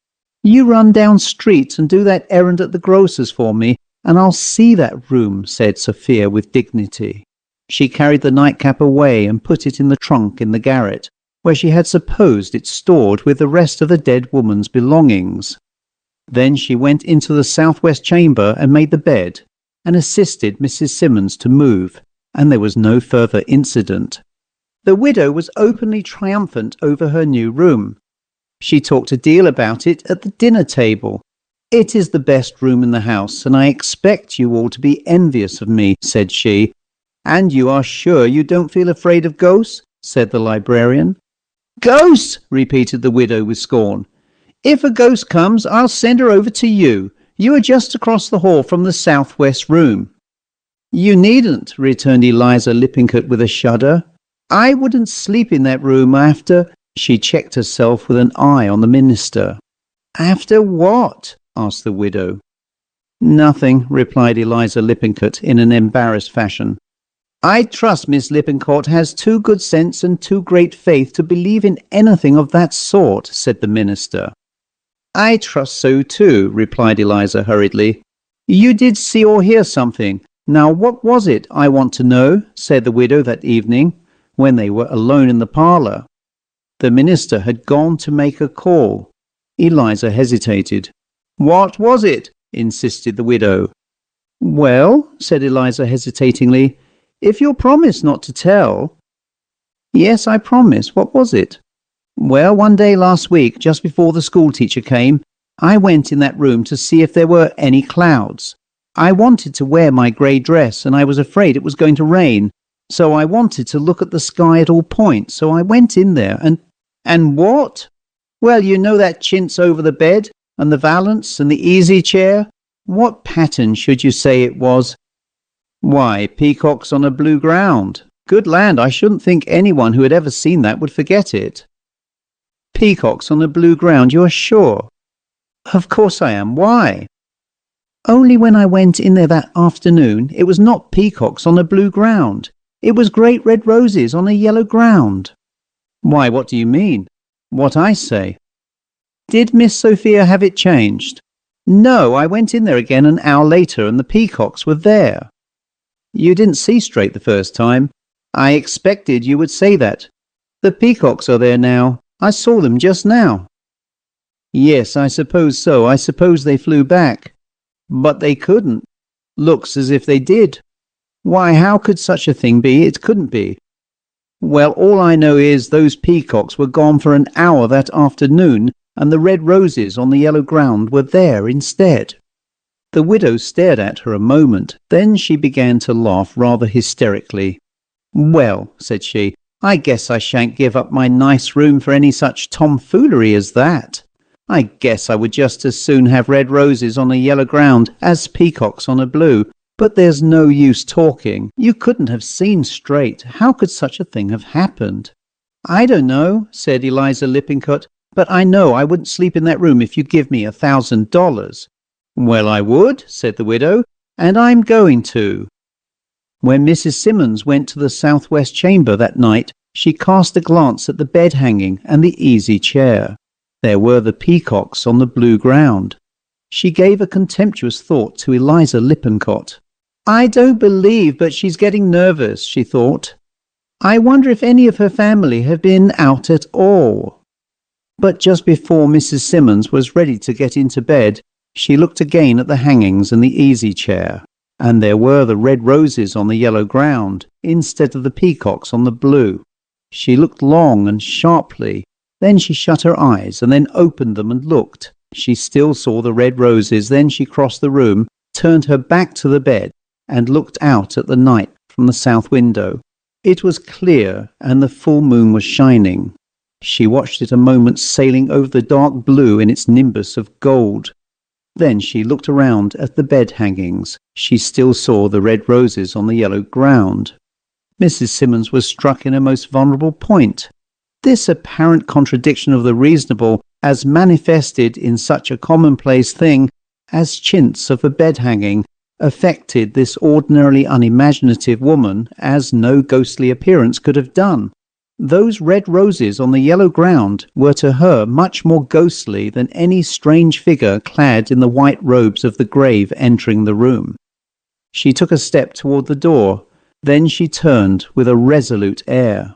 [SPEAKER 1] You run down street and do that errand at the grocer's for me, and I'll see that room, said Sophia with dignity. She carried the nightcap away and put it in the trunk in the garret, where she had supposed it stored with the rest of the dead woman's belongings. Then she went into the SouthWest chamber and made the bed, and assisted Mrs. Simmons to move, and there was no further incident. The widow was openly triumphant over her new room. She talked a deal about it at the dinner table. It is the best room in the house, and I expect you all to be envious of me, said she. And you are sure you don't feel afraid of ghosts? Said the librarian. Ghosts! Repeated the widow with scorn. If a ghost comes, I'll send her over to you. You are just across the hall from the SouthWest room. You needn't, returned Eliza Lippincott with a shudder. I wouldn't sleep in that room after... She checked herself with an eye on the minister. After what? Asked the widow. Nothing, replied Eliza Lippincott in an embarrassed fashion. I trust Miss Lippincott has too good sense and too great faith to believe in anything of that sort, said the minister. I trust so too, replied Eliza hurriedly. You did see or hear something. Now what was it, I want to know, said the widow that evening, when they were alone in the parlour. The minister had gone to make a call. Eliza hesitated. What was it? Insisted the widow. Well, said Eliza hesitatingly, if you'll promise not to tell. Yes, I promise. What was it? Well, one day last week, just before the schoolteacher came, I went in that room to see if there were any clouds. I wanted to wear my grey dress, and I was afraid it was going to rain, so I wanted to look at the sky at all points, so I went in there And what? Well, you know that chintz over the bed, and the valance, and the easy chair? What pattern should you say it was? Why, peacocks on a blue ground. Good land, I shouldn't think anyone who had ever seen that would forget it. Peacocks on a blue ground, you are sure? Of course I am. Why? Only when I went in there that afternoon, it was not peacocks on a blue ground. It was great red roses on a yellow ground. Why, what do you mean? What I say. Did Miss Sophia have it changed? No, I went in there again an hour later and the peacocks were there. You didn't see straight the first time. I expected you would say that. The peacocks are there now. I saw them just now. Yes, I suppose so. I suppose they flew back. But they couldn't. Looks as if they did. Why, how could such a thing be? It couldn't be. Well, all I know is those peacocks were gone for an hour that afternoon, and the red roses on the yellow ground were there instead. The widow stared at her a moment. Then she began to laugh rather hysterically. Well, said she, I guess I shan't give up my nice room for any such tomfoolery as that. I guess I would just as soon have red roses on a yellow ground as peacocks on a blue. But there's no use talking. You couldn't have seen straight. How could such a thing have happened? I don't know, said Eliza Lippincott, but I know I wouldn't sleep in that room if you'd give me $1,000. Well, I would, said the widow, and I'm going to. When Mrs. Simmons went to the SouthWest chamber that night, she cast a glance at the bed hanging and the easy chair. There were the peacocks on the blue ground. She gave a contemptuous thought to Eliza Lippincott. I don't believe but she's getting nervous, she thought. I wonder if any of her family have been out at all. But just before Mrs. Simmons was ready to get into bed, she looked again at the hangings and the easy chair, and there were the red roses on the yellow ground, instead of the peacocks on the blue. She looked long and sharply, then she shut her eyes and then opened them and looked. She still saw the red roses, then she crossed the room, turned her back to the bed, and looked out at the night from the south window. It was clear, and the full moon was shining. She watched it a moment sailing over the dark blue in its nimbus of gold. Then she looked around at the bed hangings. She still saw the red roses on the yellow ground. Mrs. Simmons was struck in a most vulnerable point. This apparent contradiction of the reasonable, as manifested in such a commonplace thing as chintz of a bed hanging, affected this ordinarily unimaginative woman as no ghostly appearance could have done. Those red roses on the yellow ground were to her much more ghostly than any strange figure clad in the white robes of the grave entering the room. She took a step toward the door, then she turned with a resolute air.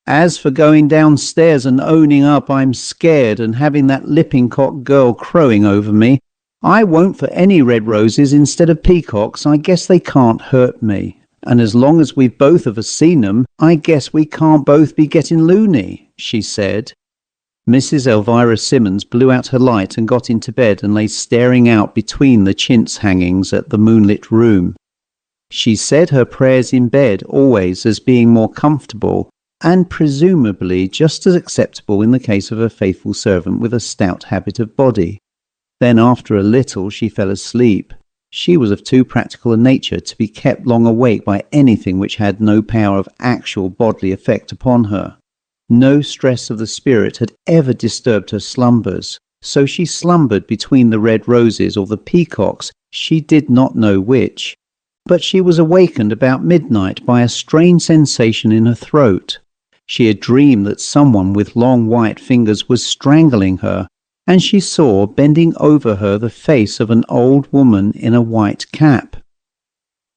[SPEAKER 1] As for going downstairs and owning up I'm scared and having that Lippincott girl crowing over me, I won't for any red roses instead of peacocks. I guess they can't hurt me. And as long as we've both of us seen 'em, I guess we can't both be getting loony, she said. Mrs. Elvira Simmons blew out her light and got into bed and lay staring out between the chintz hangings at the moonlit room. She said her prayers in bed always as being more comfortable, and presumably just as acceptable in the case of a faithful servant with a stout habit of body. Then after a little she fell asleep. She was of too practical a nature to be kept long awake by anything which had no power of actual bodily effect upon her. No stress of the spirit had ever disturbed her slumbers, so she slumbered between the red roses or the peacocks, she did not know which. But she was awakened about midnight by a strange sensation in her throat. She had dreamed that someone with long white fingers was strangling her, and she saw bending over her the face of an old woman in a white cap.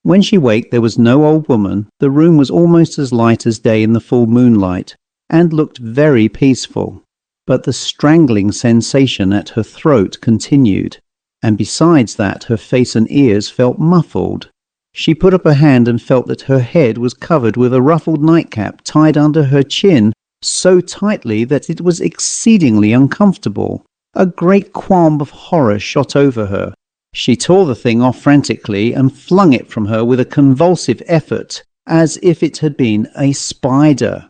[SPEAKER 1] When she waked there was no old woman. The room was almost as light as day in the full moonlight, and looked very peaceful. But the strangling sensation at her throat continued, and besides that her face and ears felt muffled. She put up her hand and felt that her head was covered with a ruffled nightcap tied under her chin so tightly that it was exceedingly uncomfortable. A great qualm of horror shot over her. She tore the thing off frantically and flung it from her with a convulsive effort, as if it had been a spider.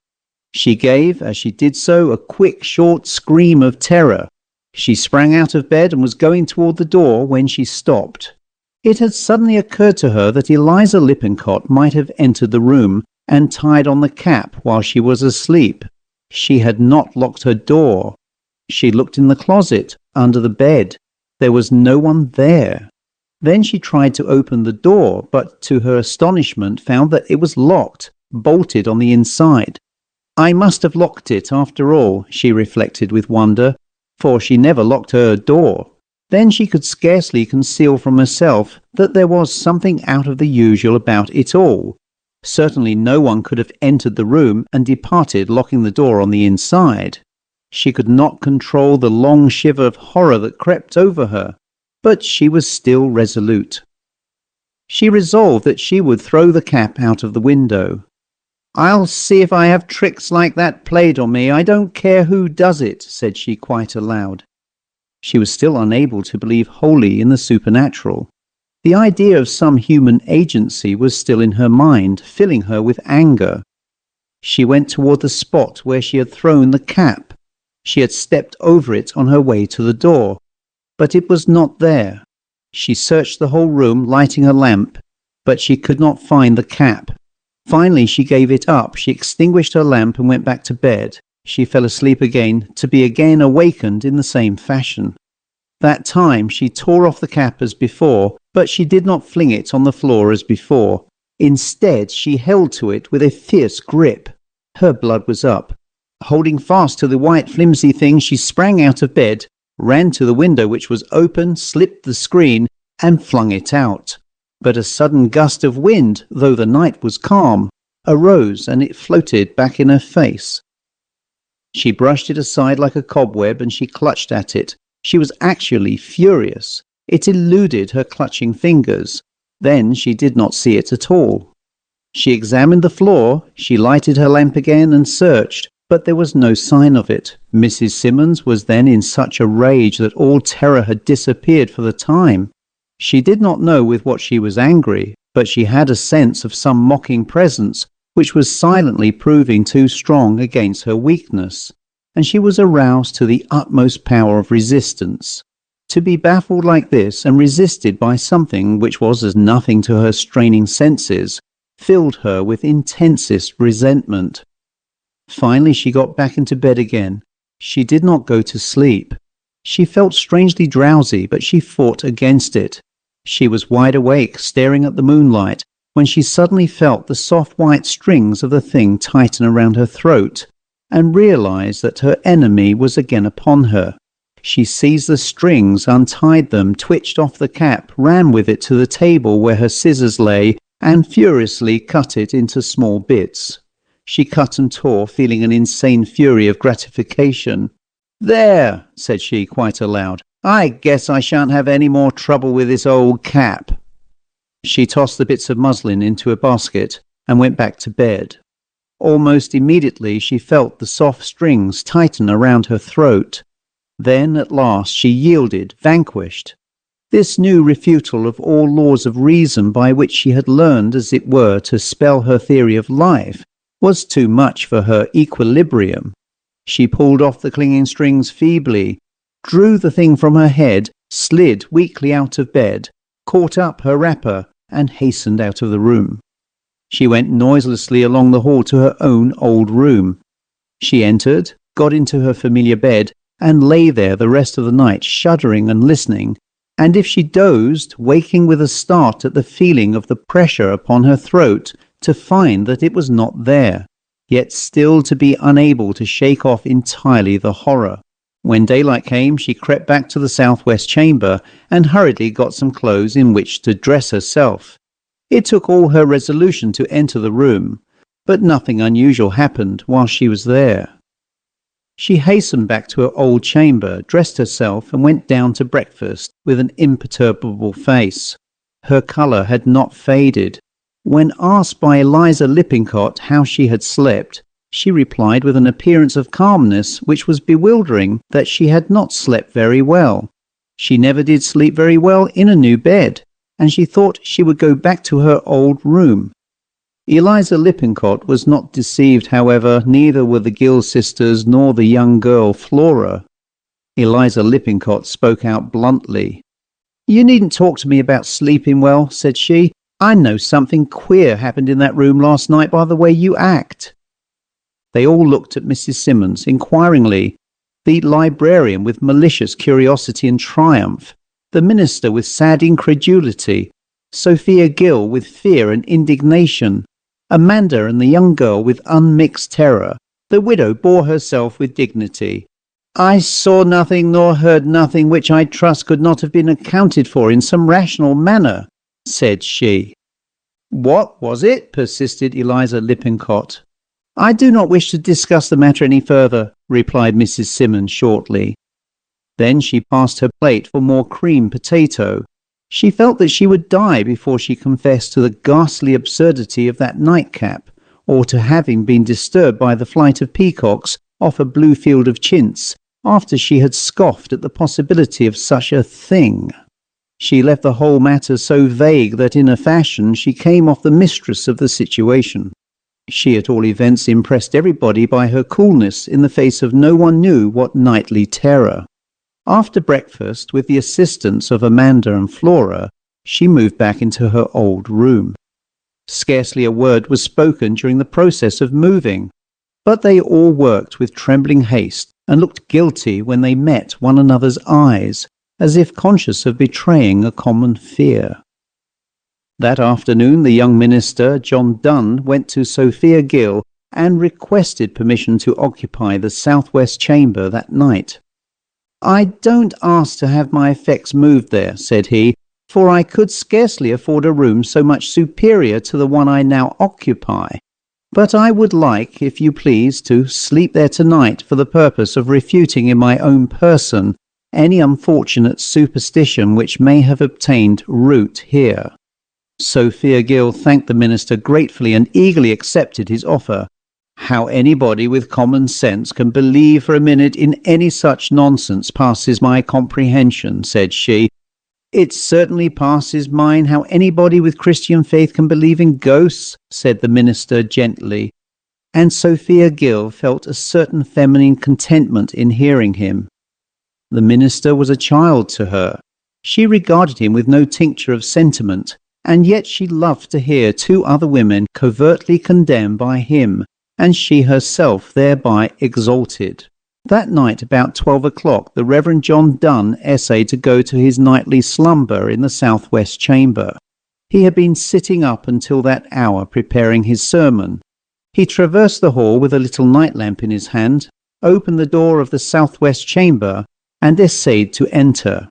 [SPEAKER 1] She gave, as she did so, a quick, short scream of terror. She sprang out of bed and was going toward the door when she stopped. It had suddenly occurred to her that Eliza Lippincott might have entered the room and tied on the cap while she was asleep. She had not locked her door. She looked in the closet, under the bed. There was no one there. Then she tried to open the door, but to her astonishment found that it was locked, bolted on the inside. I must have locked it after all, she reflected with wonder, for she never locked her door. Then she could scarcely conceal from herself that there was something out of the usual about it all. Certainly no one could have entered the room and departed locking the door on the inside. She could not control the long shiver of horror that crept over her, but she was still resolute. She resolved that she would throw the cap out of the window. I'll see if I have tricks like that played on me. I don't care who does it, said she quite aloud. She was still unable to believe wholly in the supernatural. The idea of some human agency was still in her mind, filling her with anger. She went toward the spot where she had thrown the cap. She had stepped over it on her way to the door, but it was not there. She searched the whole room, lighting a lamp, but she could not find the cap. Finally she gave it up. She extinguished her lamp and went back to bed. She fell asleep again, to be again awakened in the same fashion. That time she tore off the cap as before, but she did not fling it on the floor as before. Instead she held to it with a fierce grip. Her blood was up. Holding fast to the white flimsy thing, she sprang out of bed, ran to the window which was open, slipped the screen, and flung it out. But a sudden gust of wind, though the night was calm, arose and it floated back in her face. She brushed it aside like a cobweb and she clutched at it. She was actually furious. It eluded her clutching fingers. Then she did not see it at all. She examined the floor, she lighted her lamp again and searched, but there was no sign of it. Mrs. Simmons was then in such a rage that all terror had disappeared for the time. She did not know with what she was angry, but she had a sense of some mocking presence which was silently proving too strong against her weakness, and she was aroused to the utmost power of resistance. To be baffled like this and resisted by something which was as nothing to her straining senses filled her with intensest resentment. Finally she got back into bed again. She did not go to sleep. She felt strangely drowsy, but she fought against it. She was wide awake, staring at the moonlight, when she suddenly felt the soft white strings of the thing tighten around her throat, and realized that her enemy was again upon her. She seized the strings, untied them, twitched off the cap, ran with it to the table where her scissors lay, and furiously cut it into small bits. She cut and tore, feeling an insane fury of gratification. "There," said she quite aloud, "I guess I shan't have any more trouble with this old cap." She tossed the bits of muslin into a basket and went back to bed. Almost immediately she felt the soft strings tighten around her throat. Then at last she yielded, vanquished. This new refutal of all laws of reason by which she had learned, as it were, to spell her theory of life, was too much for her equilibrium. She pulled off the clinging strings feebly, drew the thing from her head, slid weakly out of bed, caught up her wrapper, and hastened out of the room. She went noiselessly along the hall to her own old room. She entered, got into her familiar bed, and lay there the rest of the night, shuddering and listening, and if she dozed, waking with a start at the feeling of the pressure upon her throat, to find that it was not there, yet still to be unable to shake off entirely the horror. When daylight came, she crept back to the SouthWest chamber and hurriedly got some clothes in which to dress herself. It took all her resolution to enter the room, but nothing unusual happened while she was there. She hastened back to her old chamber, dressed herself, and went down to breakfast with an imperturbable face. Her colour had not faded. When asked by Eliza Lippincott how she had slept, she replied with an appearance of calmness which was bewildering that she had not slept very well. She never did sleep very well in a new bed, and she thought she would go back to her old room. Eliza Lippincott was not deceived, however, neither were the Gill sisters nor the young girl Flora. Eliza Lippincott spoke out bluntly. "You needn't talk to me about sleeping well," said she. "I know something queer happened in that room last night by the way you act." They all looked at Mrs. Simmons inquiringly, the librarian with malicious curiosity and triumph, the minister with sad incredulity, Sophia Gill with fear and indignation, Amanda and the young girl with unmixed terror. The widow bore herself with dignity. "I saw nothing nor heard nothing which I trust could not have been accounted for in some rational manner," said she. "What was it?" persisted Eliza Lippincott. "I do not wish to discuss the matter any further," replied Mrs. Simmons shortly. Then she passed her plate for more creamed potato. She felt that she would die before she confessed to the ghastly absurdity of that nightcap, or to having been disturbed by the flight of peacocks off a blue field of chintz, after she had scoffed at the possibility of such a thing. She left the whole matter so vague that in a fashion she came off the mistress of the situation. She at all events impressed everybody by her coolness in the face of no one knew what nightly terror. After breakfast, with the assistance of Amanda and Flora, she moved back into her old room. Scarcely a word was spoken during the process of moving, but they all worked with trembling haste and looked guilty when they met one another's eyes, as if conscious of betraying a common fear. That afternoon the young minister, John Dunn, went to Sophia Gill and requested permission to occupy the southwest chamber that night. "I don't ask to have my effects moved there," said he, "for I could scarcely afford a room so much superior to the one I now occupy. But I would like, if you please, to sleep there tonight for the purpose of refuting in my own person any unfortunate superstition which may have obtained root here." Sophia Gill thanked the minister gratefully and eagerly accepted his offer. "How anybody with common sense can believe for a minute in any such nonsense passes my comprehension," said she. "It certainly passes mine how anybody with Christian faith can believe in ghosts," said the minister gently, and Sophia Gill felt a certain feminine contentment in hearing him. The minister was a child to her. She regarded him with no tincture of sentiment, and yet she loved to hear two other women covertly condemned by him, and she herself thereby exalted. That night about 12 o'clock the Reverend John Donne essayed to go to his nightly slumber in the southwest chamber. He had been sitting up until that hour preparing his sermon. He traversed the hall with a little night lamp in his hand, opened the door of the southwest chamber, and essayed to enter.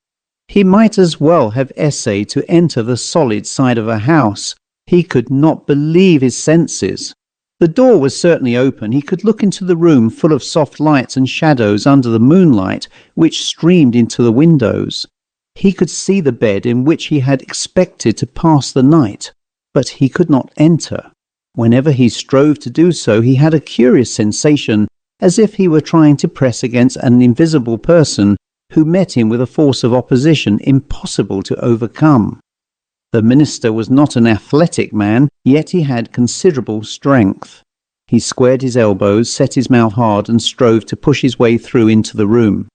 [SPEAKER 1] He might as well have essayed to enter the solid side of a house. He could not believe his senses. The door was certainly open. He could look into the room full of soft lights and shadows under the moonlight which streamed into the windows. He could see the bed in which he had expected to pass the night, but he could not enter. Whenever he strove to do so, he had a curious sensation, as if he were trying to press against an invisible person who met him with a force of opposition impossible to overcome. The minister was not an athletic man, yet he had considerable strength. He squared his elbows, set his mouth hard, and strove to push his way through into the room.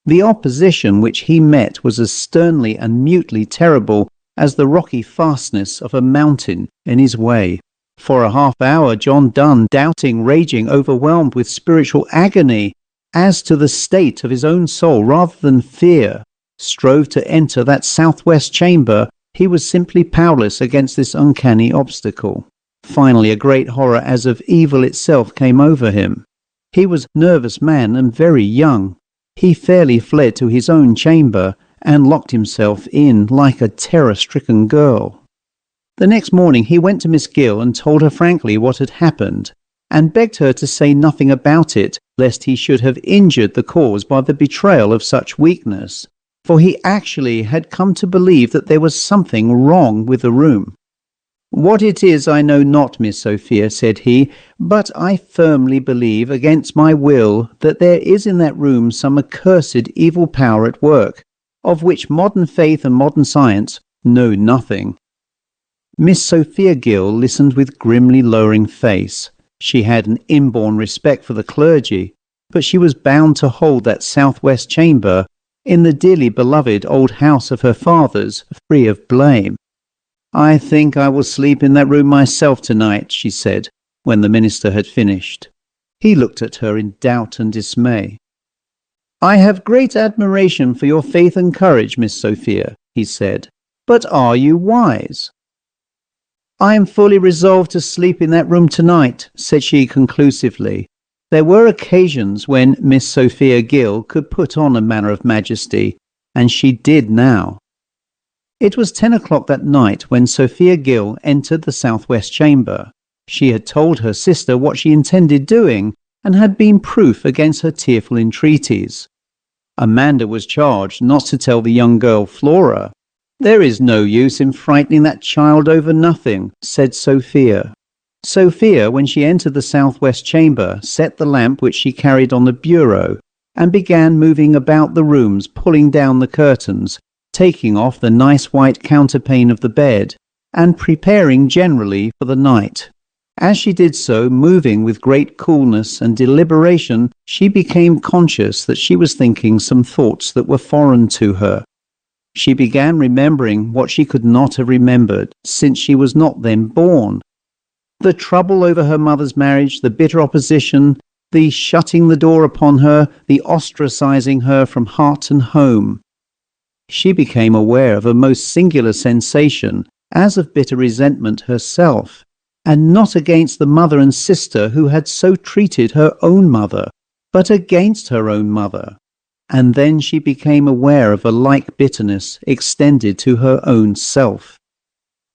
[SPEAKER 1] The opposition which he met was as sternly and mutely terrible as the rocky fastness of a mountain in his way. For a half hour John Donne, doubting, raging, overwhelmed with spiritual agony as to the state of his own soul rather than fear, strove to enter that southwest chamber. He was simply powerless against this uncanny obstacle. Finally, a great horror as of evil itself came over him. He was a nervous man and very young. He fairly fled to his own chamber and locked himself in like a terror-stricken girl. The next morning he went to Miss Gill and told her frankly what had happened, and begged her to say nothing about it, lest he should have injured the cause by the betrayal of such weakness, for he actually had come to believe that there was something wrong with the room. "What it is I know not, Miss Sophia," said he, "but I firmly believe, against my will, that there is in that room some accursed evil power at work, of which modern faith and modern science know nothing." Miss Sophia Gill listened with grimly lowering face. She had an inborn respect for the clergy, but she was bound to hold that southwest chamber in the dearly beloved old house of her fathers, free of blame. "I think I will sleep in that room myself tonight," she said, when the minister had finished. He looked at her in doubt and dismay. "I have great admiration for your faith and courage, Miss Sophia," he said, "but are you wise?" "I am fully resolved to sleep in that room tonight," said she conclusively. There were occasions when Miss Sophia Gill could put on a manner of majesty, and she did now. It was 10 o'clock that night when Sophia Gill entered the southwest chamber. She had told her sister what she intended doing, and had been proof against her tearful entreaties. Amanda was charged not to tell the young girl Flora. "There is no use in frightening that child over nothing," said Sophia. Sophia, when she entered the southwest chamber, set the lamp which she carried on the bureau, and began moving about the rooms, pulling down the curtains, taking off the nice white counterpane of the bed, and preparing generally for the night. As she did so, moving with great coolness and deliberation, she became conscious that she was thinking some thoughts that were foreign to her. She began remembering what she could not have remembered, since she was not then born. The trouble over her mother's marriage, the bitter opposition, the shutting the door upon her, the ostracizing her from heart and home. She became aware of a most singular sensation, as of bitter resentment herself, and not against the mother and sister who had so treated her own mother, but against her own mother. And then she became aware of a like bitterness extended to her own self.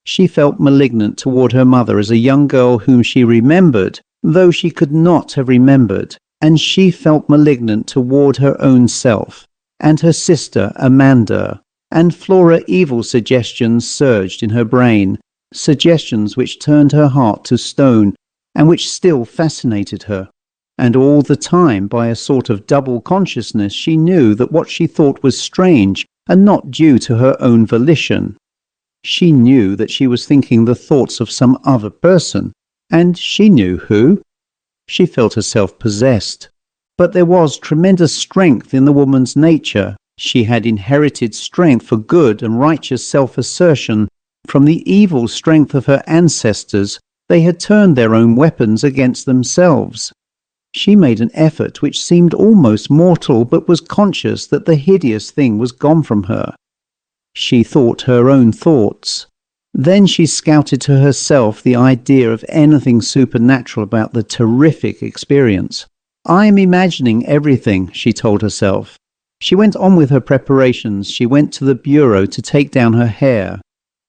[SPEAKER 1] She felt malignant toward her mother as a young girl whom she remembered, though she could not have remembered, and she felt malignant toward her own self, and her sister Amanda, and Flora. Evil suggestions surged in her brain, suggestions which turned her heart to stone, and which still fascinated her. And all the time, by a sort of double consciousness, she knew that what she thought was strange, and not due to her own volition. She knew that she was thinking the thoughts of some other person, and she knew who. She felt herself possessed. But there was tremendous strength in the woman's nature. She had inherited strength for good and righteous self-assertion. From the evil strength of her ancestors, they had turned their own weapons against themselves. She made an effort which seemed almost mortal, but was conscious that the hideous thing was gone from her. She thought her own thoughts. Then she scouted to herself the idea of anything supernatural about the terrific experience. "I am imagining everything," she told herself. She went on with her preparations. She went to the bureau to take down her hair.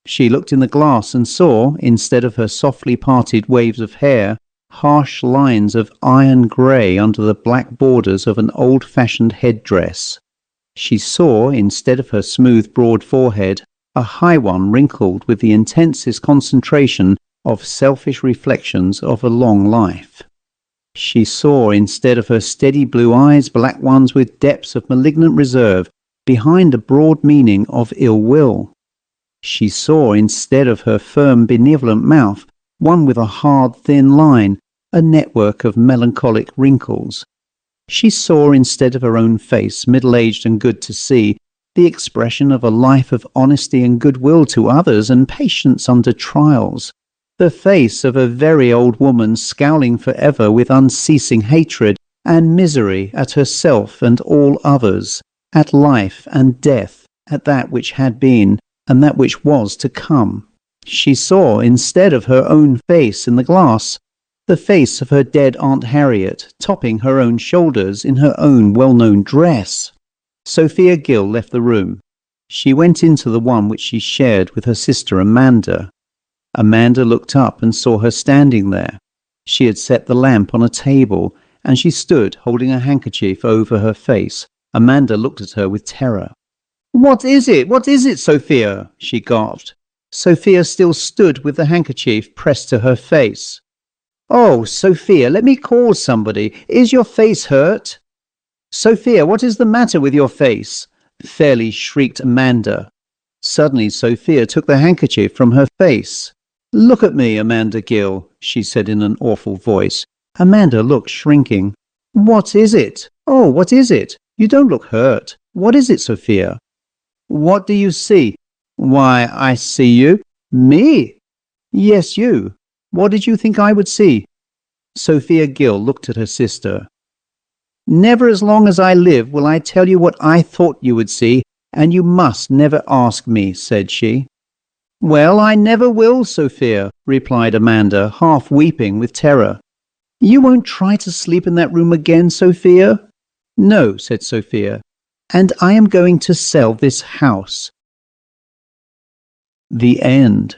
[SPEAKER 1] She looked in the glass and saw, instead of her softly parted waves of hair, harsh lines of iron grey under the black borders of an old-fashioned headdress. She saw, instead of her smooth, broad forehead, a high one wrinkled with the intensest concentration of selfish reflections of a long life. She saw, instead of her steady blue eyes, black ones with depths of malignant reserve, behind a broad meaning of ill will. She saw, instead of her firm, benevolent mouth, one with a hard, thin line, a network of melancholic wrinkles. She saw, instead of her own face, middle-aged and good to see, the expression of a life of honesty and goodwill to others and patience under trials. The face of a very old woman scowling forever with unceasing hatred and misery at herself and all others, at life and death, at that which had been and that which was to come. She saw, instead of her own face in the glass, the face of her dead Aunt Harriet, topping her own shoulders in her own well-known dress. Sophia Gill left the room. She went into the one which she shared with her sister Amanda. Amanda looked up and saw her standing there. She had set the lamp on a table, and she stood holding a handkerchief over her face. Amanda looked at her with terror. "What is it? What is it, Sophia?" she gasped. Sophia still stood with the handkerchief pressed to her face. "Oh, Sophia, let me call somebody. Is your face hurt?" "Sophia, what is the matter with your face?" fairly shrieked Amanda. Suddenly Sophia took the handkerchief from her face. "Look at me, Amanda Gill," she said in an awful voice. Amanda looked shrinking. "What is it? Oh, what is it? You don't look hurt. What is it, Sophia?" "What do you see?" "Why, I see you." "Me?" "Yes, you. What did you think I would see?" Sophia Gill looked at her sister. "Never as long as I live will I tell you what I thought you would see, and you must never ask me," said she. "Well, I never will, Sophia," replied Amanda, half weeping with terror. "You won't try to sleep in that room again, Sophia?" "No," said Sophia, "and I am going to sell this house." The end.